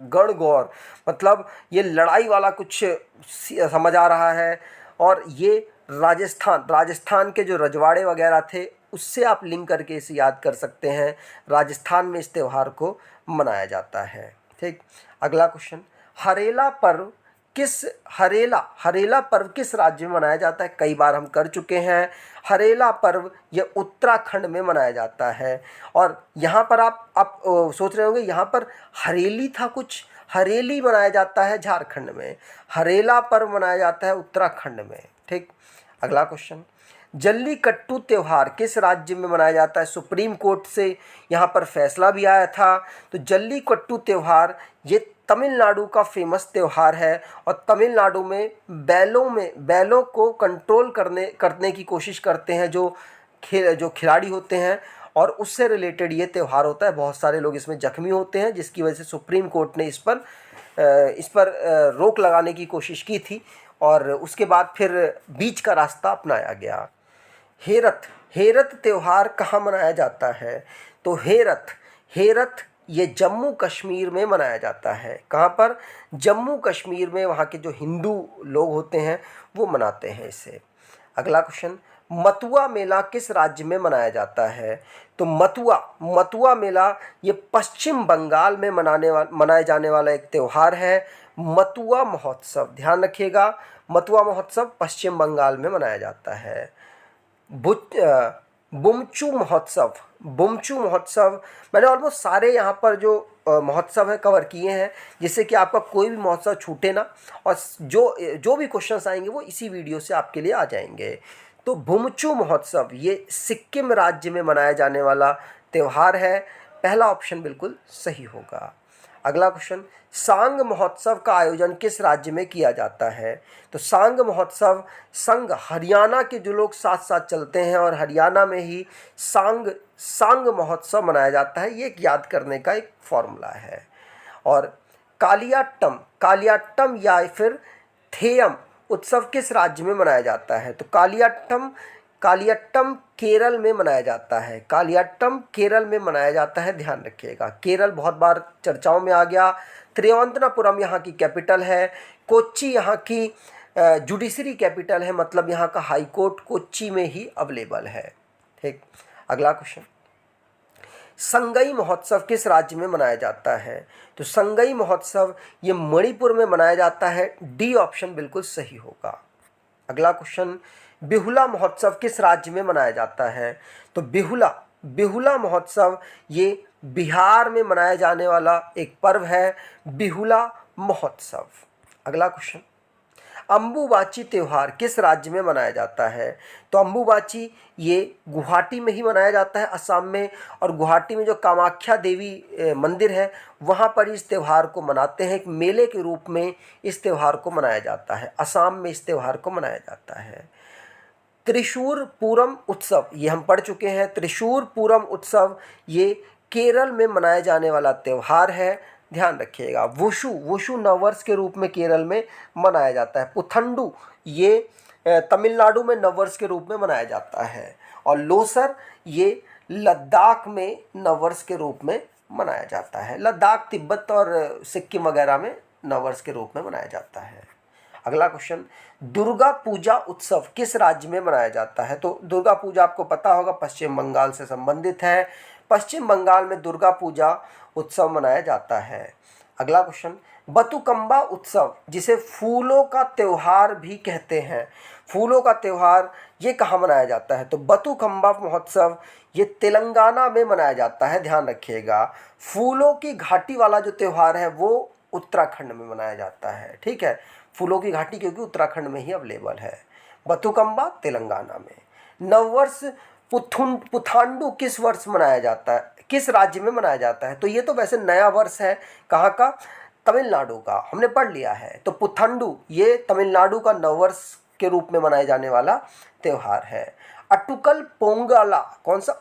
गणगौर मतलब ये लड़ाई वाला कुछ समझ आ रहा है और ये राजस्थान के जो रजवाड़े वगैरह थे उससे आप लिंक करके इसे याद कर सकते हैं। राजस्थान में इस त्यौहार को मनाया जाता है। ठीक, अगला क्वेश्चन, हरेला पर्व किस राज्य में मनाया जाता है? कई बार हम कर चुके हैं। हरेला पर्व ये उत्तराखंड में मनाया जाता है। और यहाँ पर आप सोच रहे होंगे यहाँ पर हरेली था कुछ, हरेली मनाया जाता है झारखंड में, हरेला पर्व मनाया जाता है उत्तराखंड में। ठीक, अगला क्वेश्चन, जल्लीकट्टू त्योहार किस राज्य में मनाया जाता है? सुप्रीम कोर्ट से यहाँ पर फैसला भी आया था। तो जल्लीकट्टू त्योहार ये तमिलनाडु का फेमस त्यौहार है और तमिलनाडु में बैलों को कंट्रोल करने की कोशिश करते हैं जो खिलाड़ी होते हैं और उससे रिलेटेड ये त्यौहार होता है। बहुत सारे लोग इसमें जख्मी होते हैं जिसकी वजह से सुप्रीम कोर्ट ने इस पर रोक लगाने की कोशिश की थी और उसके बाद फिर बीच का रास्ता अपनाया गया। हेरत त्यौहार कहाँ मनाया जाता है? तो हेरत ये जम्मू कश्मीर में मनाया जाता है। कहाँ पर? जम्मू कश्मीर में। वहाँ के जो हिंदू लोग होते हैं वो मनाते हैं इसे। अगला क्वेश्चन, मथुआ मेला किस राज्य में मनाया जाता है? तो मथुआ मेला ये पश्चिम बंगाल में मनाए जाने वाला एक त्यौहार है। मथुआ महोत्सव, ध्यान रखिएगा, मथुआ महोत्सव पश्चिम बंगाल में मनाया जाता है। बुमचू महोत्सव मैंने ऑलमोस्ट सारे यहाँ पर जो महोत्सव है कवर किए हैं जिससे कि आपका कोई भी महोत्सव छूटे ना और जो भी क्वेश्चंस आएंगे वो इसी वीडियो से आपके लिए आ जाएंगे। तो बुमचू महोत्सव ये सिक्किम राज्य में मनाया जाने वाला त्यौहार है। पहला ऑप्शन बिल्कुल सही होगा। अगला क्वेश्चन, सांग महोत्सव का आयोजन किस राज्य में किया जाता है? तो सांग महोत्सव, संग हरियाणा के जो लोग साथ साथ चलते हैं और हरियाणा में ही सांग महोत्सव मनाया जाता है। ये एक याद करने का एक फॉर्मूला है। और कालियाट्टम या फिर थेयम उत्सव किस राज्य में मनाया जाता है? तो कालियाट्टम केरल में मनाया जाता है। कालियाट्टम केरल में मनाया जाता है, ध्यान रखिएगा। केरल बहुत बार चर्चाओं में आ गया। त्रिवेंद्रपुरम यहाँ की कैपिटल है। कोच्चि यहाँ की जुडिशरी कैपिटल है, मतलब यहाँ का हाई कोर्ट कोच्चि में ही अवेलेबल है। ठीक, अगला क्वेश्चन, संगई महोत्सव किस राज्य में मनाया जाता है? तो संगई महोत्सव ये मणिपुर में मनाया जाता है। डी ऑप्शन बिल्कुल सही होगा। अगला क्वेश्चन, बिहुला महोत्सव किस राज्य में मनाया जाता है? तो बिहुला बिहुला महोत्सव ये बिहार में मनाया जाने वाला एक पर्व है, बिहुला महोत्सव। अगला क्वेश्चन, अम्बुबाची त्यौहार किस राज्य में मनाया जाता है? तो अम्बुबाची ये गुवाहाटी में ही मनाया जाता है, असम में। और गुवाहाटी में जो कामाख्या देवी मंदिर है वहाँ पर इस त्यौहार को मनाते हैं, एक मेले के रूप में इस त्यौहार को मनाया जाता है। असम में इस त्यौहार को मनाया जाता है। त्रिशूर पूरम उत्सव ये हम पढ़ चुके हैं। त्रिशूर पूरम उत्सव ये केरल में मनाया जाने वाला त्यौहार है, ध्यान रखिएगा। वुशु वुशु नववर्ष के रूप में केरल में मनाया जाता है। पुथंडू ये तमिलनाडु में नववर्ष के रूप में मनाया जाता है। और लोसर ये लद्दाख में नववर्ष के रूप में मनाया जाता है। लद्दाख, तिब्बत और सिक्किम वगैरह में नववर्ष के रूप में मनाया जाता है। अगला क्वेश्चन, दुर्गा पूजा उत्सव किस राज्य में मनाया जाता है? तो दुर्गा पूजा आपको पता होगा पश्चिम बंगाल से संबंधित है। पश्चिम बंगाल में दुर्गा पूजा उत्सव मनाया जाता है। अगला क्वेश्चन, बतुकम्बा उत्सव जिसे फूलों का त्यौहार भी कहते हैं, फूलों का त्यौहार ये कहाँ मनाया जाता है? तो बतुकम्बा महोत्सव ये तेलंगाना में मनाया जाता है, ध्यान रखिएगा। फूलों की घाटी वाला जो त्यौहार है वो उत्तराखंड में मनाया जाता है, ठीक है। फूलों की घाटी क्योंकि उत्तराखंड में ही अवेलेबल है। बतुकम्बा तेलंगाना में। नववर्ष पुथांडु किस वर्ष मनाया जाता है, किस राज्य में मनाया जाता है? तो ये तो वैसे नया वर्ष है, कहाँ का? तमिलनाडु का, हमने पढ़ लिया है। तो पुथंडु ये तमिलनाडु का नववर्ष के रूप में मनाया जाने वाला त्यौहार है। अटुकल पोंगला, कौन सा?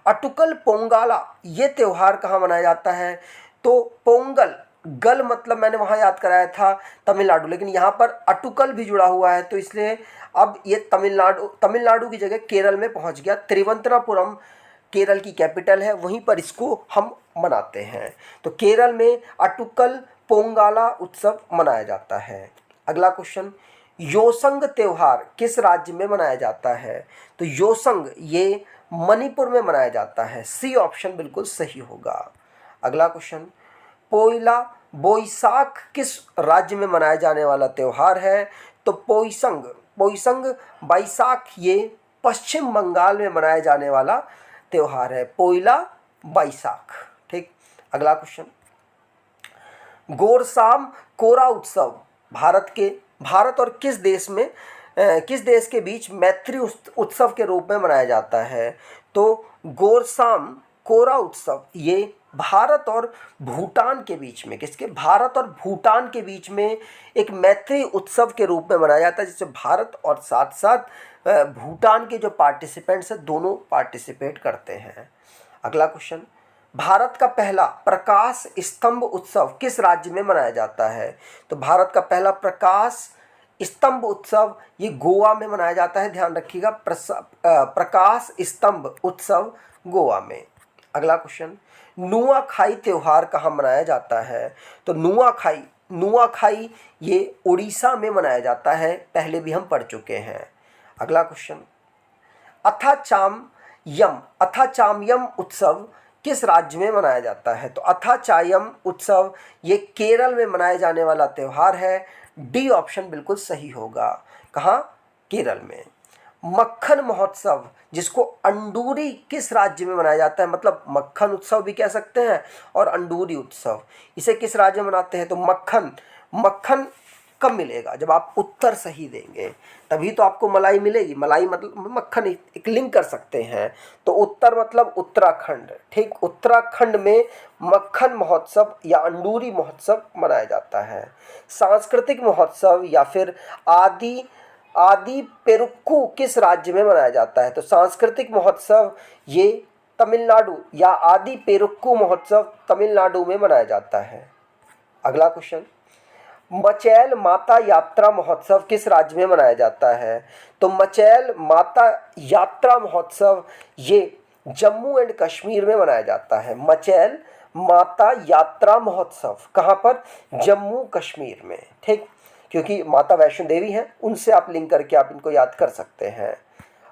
अटुकल पोंगला ये त्यौहार कहाँ मनाया जाता है? तो पोंगल, गल मतलब मैंने वहाँ याद कराया था तमिलनाडु, लेकिन यहाँ पर अटुकल भी जुड़ा हुआ है, तो इसलिए अब ये तमिलनाडु की जगह केरल में पहुँच गया। तिरुवनंतपुरम केरल की कैपिटल है, वहीं पर इसको हम मनाते हैं। तो केरल में अटुकल पोंगला उत्सव मनाया जाता है। अगला क्वेश्चन, योसंग त्यौहार किस राज्य में मनाया जाता है? तो योसंग ये मणिपुर में मनाया जाता है। सी ऑप्शन बिल्कुल सही होगा। अगला क्वेश्चन, पोइला बोईसाख किस राज्य में मनाया जाने वाला त्यौहार है? तो पोइसंग बैसाख ये पश्चिम बंगाल में मनाया जाने वाला त्यौहार है, पोइला बैसाख, ठीक। अगला क्वेश्चन, गोरसाम कोरा उत्सव भारत और किस देश के बीच मैत्री उत्सव के रूप में मनाया जाता है? तो गोरसाम कोरा उत्सव ये भारत और भूटान के बीच में, किसके? भारत और भूटान के बीच में एक मैत्री उत्सव के रूप में मनाया जाता है, जिससे भारत और साथ साथ भूटान के जो पार्टिसिपेंट्स हैं दोनों पार्टिसिपेट करते हैं। अगला क्वेश्चन, भारत का पहला प्रकाश स्तंभ उत्सव किस राज्य में मनाया जाता है? तो भारत का पहला प्रकाश स्तंभ उत्सव ये गोवा में मनाया जाता है, ध्यान रखिएगा। प्रकाश स्तंभ उत्सव गोवा में। अगला क्वेश्चन, नुआखाई त्यौहार कहाँ मनाया जाता है? तो नुआखाई ये उड़ीसा में मनाया जाता है, पहले भी हम पढ़ चुके हैं। अगला क्वेश्चन, अथाचामयम उत्सव किस राज्य में मनाया जाता है? तो अथाचायम उत्सव ये केरल में मनाया जाने वाला त्यौहार है। डी ऑप्शन बिल्कुल सही होगा। कहाँ? केरल में। मक्खन महोत्सव जिसको अंडूरी किस राज्य में मनाया जाता है? मतलब मक्खन उत्सव भी कह सकते हैं और अंडूरी उत्सव, इसे किस राज्य में मनाते हैं? तो मक्खन कब मिलेगा? जब आप उत्तर सही देंगे तभी तो आपको मलाई मिलेगी। मलाई मतलब मक्खन, एक लिंक कर सकते हैं। तो उत्तर मतलब उत्तराखंड, ठीक। उत्तराखंड में मक्खन महोत्सव या अंडूरी महोत्सव मनाया जाता है। सांस्कृतिक महोत्सव या फिर आदि पेरुक्कू किस राज्य में मनाया जाता है? तो सांस्कृतिक महोत्सव ये तमिलनाडु या आदि पेरुक्कू महोत्सव तमिलनाडु में मनाया जाता है। अगला क्वेश्चन, मचैल माता यात्रा महोत्सव किस राज्य में मनाया जाता है? तो मचैल माता यात्रा महोत्सव ये जम्मू एंड कश्मीर में मनाया जाता है। मचैल माता यात्रा महोत्सव कहाँ पर? जम्मू कश्मीर में, ठीक। क्योंकि माता वैष्णो देवी हैं, उनसे आप लिंक करके आप इनको याद कर सकते हैं।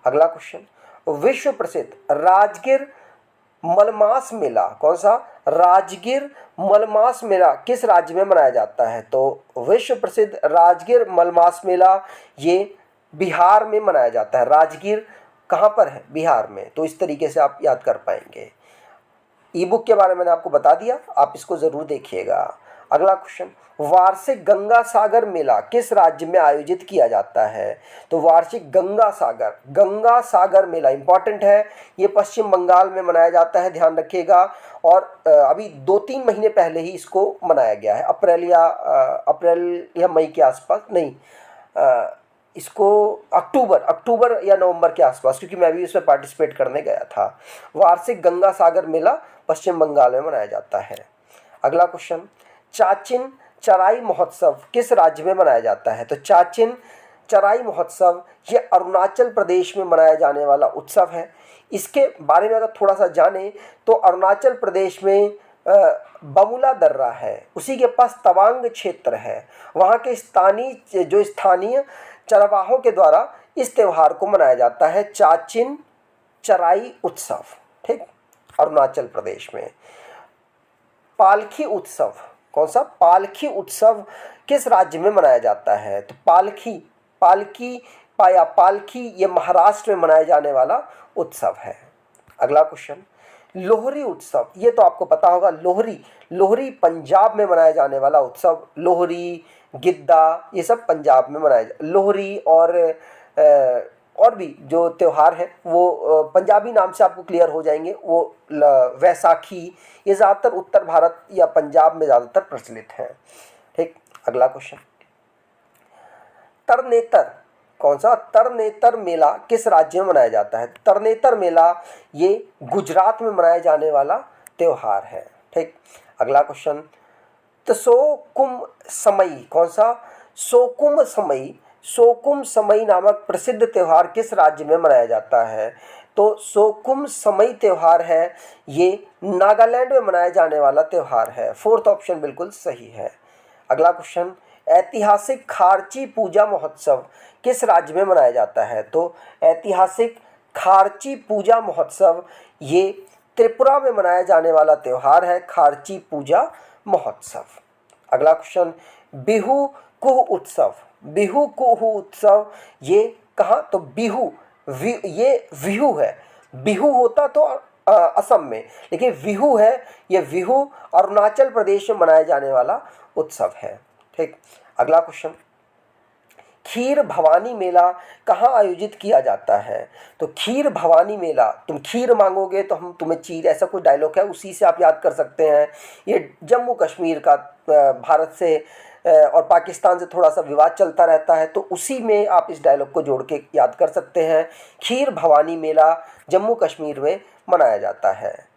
अगला क्वेश्चन, विश्व प्रसिद्ध राजगीर मलमास मेला, कौन सा? राजगीर मलमास मेला किस राज्य में मनाया जाता है? तो विश्व प्रसिद्ध राजगीर मलमास मेला ये बिहार में मनाया जाता है। राजगीर कहाँ पर है? बिहार में। तो इस तरीके से आप याद कर पाएंगे। ई बुक के बारे में मैंने आपको बता दिया, आप इसको ज़रूर देखिएगा। अगला क्वेश्चन, वार्षिक गंगा सागर मेला किस राज्य में आयोजित किया जाता है? तो वार्षिक गंगा सागर मेला इंपॉर्टेंट है, ये पश्चिम बंगाल में मनाया जाता है, ध्यान रखिएगा। और अभी 2-3 महीने पहले ही इसको मनाया गया है, अप्रैल या मई के आसपास, नहीं इसको अक्टूबर या नवंबर के आसपास, क्योंकि मैं भी इसमें पार्टिसिपेट करने गया था। वार्षिक गंगा सागर मेला पश्चिम बंगाल में मनाया जाता है। अगला क्वेश्चन, चाचिन चराई महोत्सव किस राज्य में मनाया जाता है? तो चाचिन चराई महोत्सव ये अरुणाचल प्रदेश में मनाया जाने वाला उत्सव है। इसके बारे में अगर थोड़ा सा जाने तो अरुणाचल प्रदेश में बमुला दर्रा है, उसी के पास तवांग क्षेत्र है, वहाँ के स्थानीय चरवाहों के द्वारा इस त्यौहार को मनाया जाता है, चाचिन चराई उत्सव। ठीक, अरुणाचल प्रदेश में। पालखी उत्सव, कौन सा? पालखी उत्सव किस राज्य में मनाया जाता है? तो पालखी ये महाराष्ट्र में मनाया जाने वाला उत्सव है। अगला क्वेश्चन, लोहरी उत्सव, ये तो आपको पता होगा। लोहरी पंजाब में मनाया जाने वाला उत्सव। लोहरी, गिद्दा, ये सब पंजाब में मनाया लोहरी और भी जो त्यौहार हैं वो पंजाबी नाम से आपको क्लियर हो जाएंगे। वो वैसाखी, ये ज़्यादातर उत्तर भारत या पंजाब में ज़्यादातर प्रचलित हैं। ठीक, अगला क्वेश्चन, तरनेतर, कौन सा? तरनेतर मेला किस राज्य में मनाया जाता है? तरनेतर मेला ये गुजरात में मनाया जाने वाला त्यौहार है। ठीक, अगला क्वेश्चन, तो सोकुम समई, कौन सा? सोकुम समई नामक प्रसिद्ध त्यौहार किस राज्य में मनाया जाता है? तो सोकुम समई त्यौहार है ये नागालैंड में मनाया जाने वाला त्यौहार है। 4th ऑप्शन बिल्कुल सही है। अगला क्वेश्चन, ऐतिहासिक खारची पूजा महोत्सव किस राज्य में मनाया जाता है? तो ऐतिहासिक खारची पूजा महोत्सव ये त्रिपुरा में मनाया जाने वाला त्यौहार है, खारची पूजा महोत्सव। अगला क्वेश्चन, बिहू कुह उत्सव ये कहाँ? तो ये बिहू है। बिहू होता तो असम में, लेकिन बिहू है, ये बिहू अरुणाचल प्रदेश में मनाया जाने वाला उत्सव है। ठीक, अगला क्वेश्चन, खीर भवानी मेला कहाँ आयोजित किया जाता है? तो खीर भवानी मेला, तुम खीर मांगोगे तो हम तुम्हें चीर, ऐसा कोई डायलॉग है, उसी से आप याद कर सकते हैं। ये जम्मू कश्मीर का भारत से और पाकिस्तान से थोड़ा सा विवाद चलता रहता है, तो उसी में आप इस डायलॉग को जोड़ के याद कर सकते हैं। खीर भवानी मेला जम्मू कश्मीर में मनाया जाता है।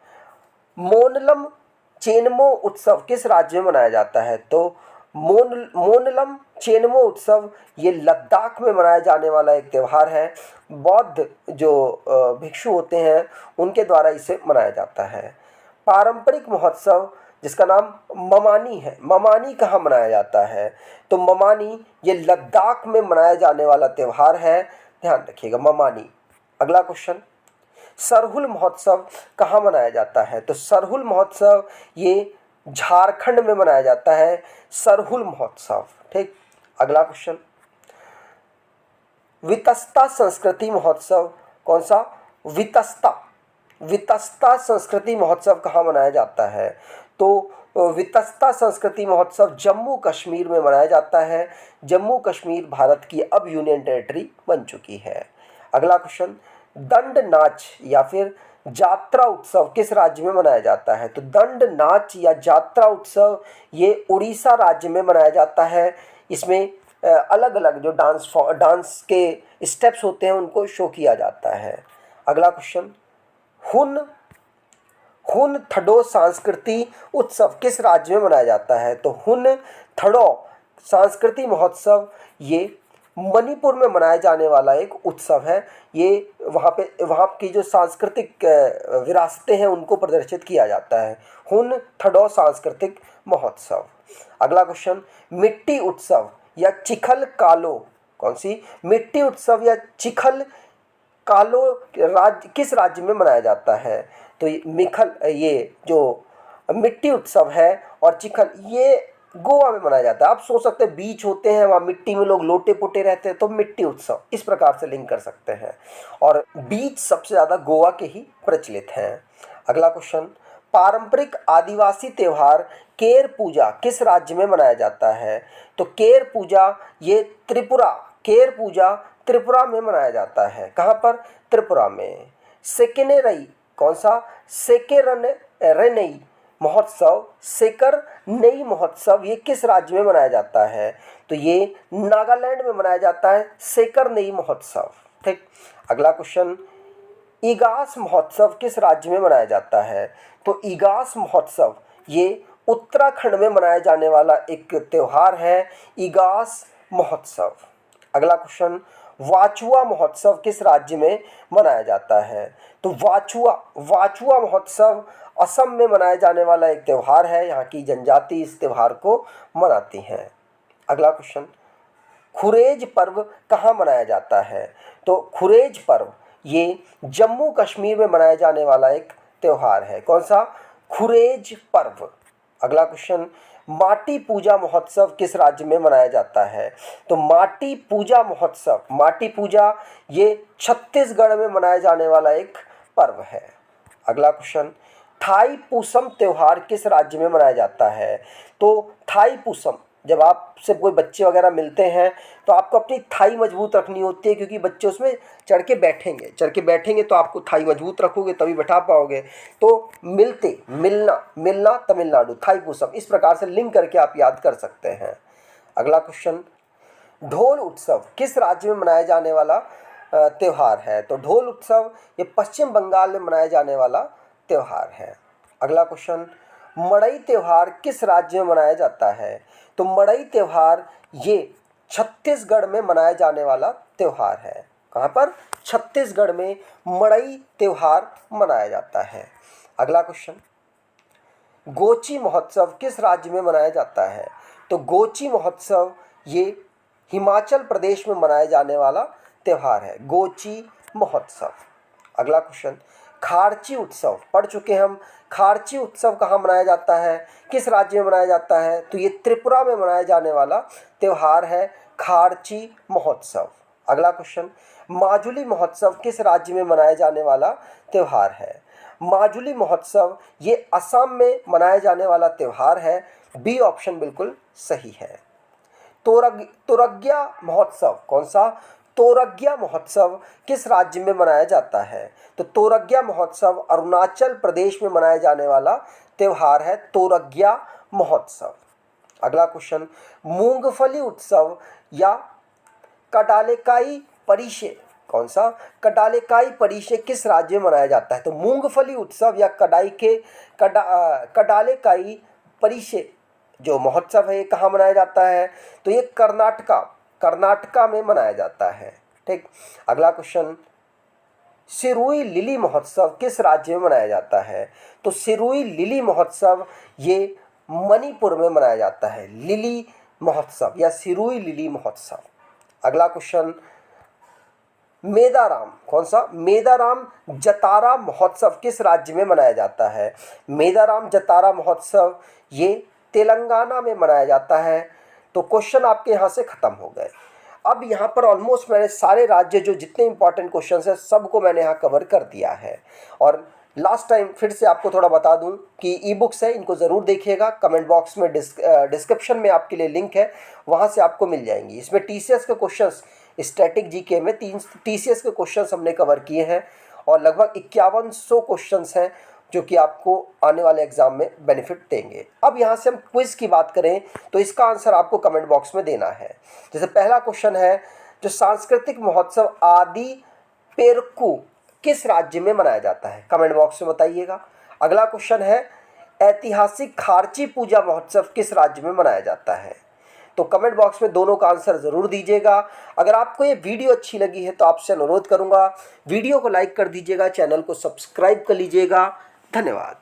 मोनलम चेनमो उत्सव किस राज्य में मनाया जाता है? तो मोनलम चेनमो उत्सव ये लद्दाख में मनाया जाने वाला एक त्यौहार है। बौद्ध जो भिक्षु होते हैं उनके द्वारा इसे मनाया जाता है। पारंपरिक महोत्सव जिसका नाम ममानी है, ममानी कहाँ मनाया जाता है? तो ममानी ये लद्दाख में मनाया जाने वाला त्यौहार है, ध्यान रखिएगा, ममानी। अगला क्वेश्चन, सरहुल महोत्सव कहाँ मनाया जाता है? तो सरहुल महोत्सव ये झारखंड में मनाया जाता है, सरहुल महोत्सव। ठीक, अगला क्वेश्चन, वितस्ता संस्कृति महोत्सव, कौन सा? वितस्ता संस्कृति महोत्सव कहाँ मनाया जाता है? तो वितस्ता संस्कृति महोत्सव जम्मू कश्मीर में मनाया जाता है। जम्मू कश्मीर भारत की अब यूनियन टेरिटरी बन चुकी है। अगला क्वेश्चन, दंड नाच या फिर जात्रा उत्सव किस राज्य में मनाया जाता है? तो दंड नाच या जात्रा उत्सव ये उड़ीसा राज्य में मनाया जाता है। इसमें अलग अलग जो डांस के स्टेप्स होते हैं उनको शो किया जाता है। अगला क्वेश्चन, हुन थडो सांस्कृति उत्सव किस राज्य में मनाया जाता है? तो हुन थडो सांस्कृतिक महोत्सव ये मणिपुर में मनाया जाने वाला एक उत्सव है। ये वहाँ की जो सांस्कृतिक विरासतें हैं उनको प्रदर्शित किया जाता है, हुन थडो सांस्कृतिक महोत्सव। अगला क्वेश्चन, मिट्टी उत्सव या चिखल कालो, कौन सी? मिट्टी उत्सव या चिखल कालो किस राज्य में मनाया जाता है? तो ये जो मिट्टी उत्सव है और चिखल ये गोवा में मनाया जाता है। आप सोच सकते हैं बीच होते हैं, वहाँ मिट्टी में लोग लोटे पोटे रहते हैं, तो मिट्टी उत्सव, इस प्रकार से लिंक कर सकते हैं। और बीच सबसे ज़्यादा गोवा के ही प्रचलित हैं। अगला क्वेश्चन, पारंपरिक आदिवासी त्यौहार केर पूजा किस राज्य में मनाया जाता है? तो केर पूजा ये त्रिपुरा, केर पूजा त्रिपुरा में मनाया जाता है। कहाँ पर? त्रिपुरा में। सेकेनेरई, कौन सा? सेकेरनई महोत्सव, सेकर नई महोत्सव, ये किस राज्य में मनाया जाता है? तो ये नागालैंड में मनाया जाता है, सेकर नई महोत्सव। ठीक। अगला क्वेश्चन, इगास महोत्सव किस राज्य में मनाया जाता है? तो इगास महोत्सव ये उत्तराखंड में मनाया जाने वाला एक त्यौहार है, इगास महोत्सव। अगला क्वेश्चन, वाचुआ महोत्सव किस राज्य में मनाया जाता है? तो वाचुआ महोत्सव असम में मनाया जाने वाला एक त्यौहार है, यहाँ की जनजाति इस त्यौहार को मनाती हैं। अगला क्वेश्चन, खुरेज पर्व कहाँ मनाया जाता है? तो खुरेज पर्व ये जम्मू कश्मीर में मनाया जाने वाला एक त्यौहार है। कौन सा? खुरेज पर्व। अगला क्वेश्चन, माटी पूजा महोत्सव किस राज्य में मनाया जाता है? तो माटी पूजा महोत्सव, माटी पूजा ये छत्तीसगढ़ में मनाया जाने वाला एक पर्व है। अगला क्वेश्चन, थाई पूसम त्यौहार किस राज्य में मनाया जाता है? तो थाई पूसम, जब आपसे कोई बच्चे वगैरह मिलते हैं तो आपको अपनी थाई मजबूत रखनी होती है, क्योंकि बच्चे उसमें चढ़ के बैठेंगे तो आपको थाई मजबूत रखोगे तभी बैठा पाओगे। तो मिलना तमिलनाडु, थाई पूसम, इस प्रकार से लिंक करके आप याद कर सकते हैं। अगला क्वेश्चन, ढोल उत्सव किस राज्य में मनाया जाने वाला त्यौहार है? तो ढोल उत्सव ये पश्चिम बंगाल में मनाया जाने वाला त्यौहार है। अगला क्वेश्चन, मड़ई त्यौहार किस राज्य में मनाया जाता है? तो मड़ई त्यौहार ये छत्तीसगढ़ में मनाया जाने वाला त्यौहार है। कहाँ पर? छत्तीसगढ़ में मड़ई त्यौहार मनाया जाता है। अगला क्वेश्चन, गोची महोत्सव किस राज्य में मनाया जाता है? तो गोची महोत्सव ये हिमाचल प्रदेश में मनाया जाने वाला त्यौहार है, गोची महोत्सव। अगला क्वेश्चन, खारची उत्सव पढ़ चुके हम। खारची उत्सव कहाँ मनाया जाता है, किस राज्य में मनाया जाता है? तो ये त्रिपुरा में मनाया जाने वाला त्यौहार है, खारची महोत्सव। अगला क्वेश्चन, माजुली महोत्सव किस राज्य में मनाया जाने वाला त्यौहार है? माजुली महोत्सव ये असम में मनाया जाने वाला त्यौहार है, बी ऑप्शन बिल्कुल सही है। तोरग्या महोत्सव, कौन सा? तोरग्या महोत्सव किस राज्य में मनाया जाता है? तो तोरग्या महोत्सव अरुणाचल प्रदेश में मनाया जाने वाला त्यौहार है, तोरग्या महोत्सव। अगला क्वेश्चन, मूंगफली उत्सव या कडालेकाई परिषे, कौन सा? कडालेकाई परिषे किस राज्य में मनाया जाता है? तो मूंगफली उत्सव या कडालेकाई परिषे जो महोत्सव है ये कहाँ मनाया जाता है? तो ये कर्नाटका में मनाया जाता है। ठीक। अगला क्वेश्चन, सिरुई लिली महोत्सव किस राज्य में मनाया जाता है? तो सिरुई लिली महोत्सव ये मणिपुर में मनाया जाता है, लिली महोत्सव या सिरुई लिली महोत्सव। अगला क्वेश्चन, मेदाराम, कौन सा? मेदाराम जतारा महोत्सव किस राज्य में मनाया जाता है? मेदाराम जतारा महोत्सव ये तेलंगाना में मनाया जाता है। तो क्वेश्चन आपके यहाँ से ख़त्म हो गए। अब यहाँ पर ऑलमोस्ट मैंने सारे राज्य जो जितने इंपॉर्टेंट क्वेश्चंस हैं सबको मैंने यहाँ कवर कर दिया है। और लास्ट टाइम फिर से आपको थोड़ा बता दूं कि ई बुक्स है, इनको ज़रूर देखिएगा। कमेंट बॉक्स में डिस्क्रिप्शन में आपके लिए लिंक है, वहाँ से आपको मिल जाएंगी। इसमें टीसीएस के क्वेश्चंस, स्टैटिक जीके में 3 टीसीएस के क्वेश्चंस हमने कवर किए हैं और लगभग 5100 क्वेश्चंस हैं जो कि आपको आने वाले एग्ज़ाम में बेनिफिट देंगे। अब यहाँ से हम क्विज़ की बात करें तो इसका आंसर आपको कमेंट बॉक्स में देना है। जैसे पहला क्वेश्चन है, जो सांस्कृतिक महोत्सव आदि पेरकू किस राज्य में मनाया जाता है? कमेंट बॉक्स में बताइएगा। अगला क्वेश्चन है, ऐतिहासिक खारची पूजा महोत्सव किस राज्य में मनाया जाता है? तो कमेंट बॉक्स में दोनों का आंसर ज़रूर दीजिएगा। अगर आपको ये वीडियो अच्छी लगी है तो आपसे अनुरोध करूँगा वीडियो को लाइक कर दीजिएगा, चैनल को सब्सक्राइब कर लीजिएगा। धन्यवाद।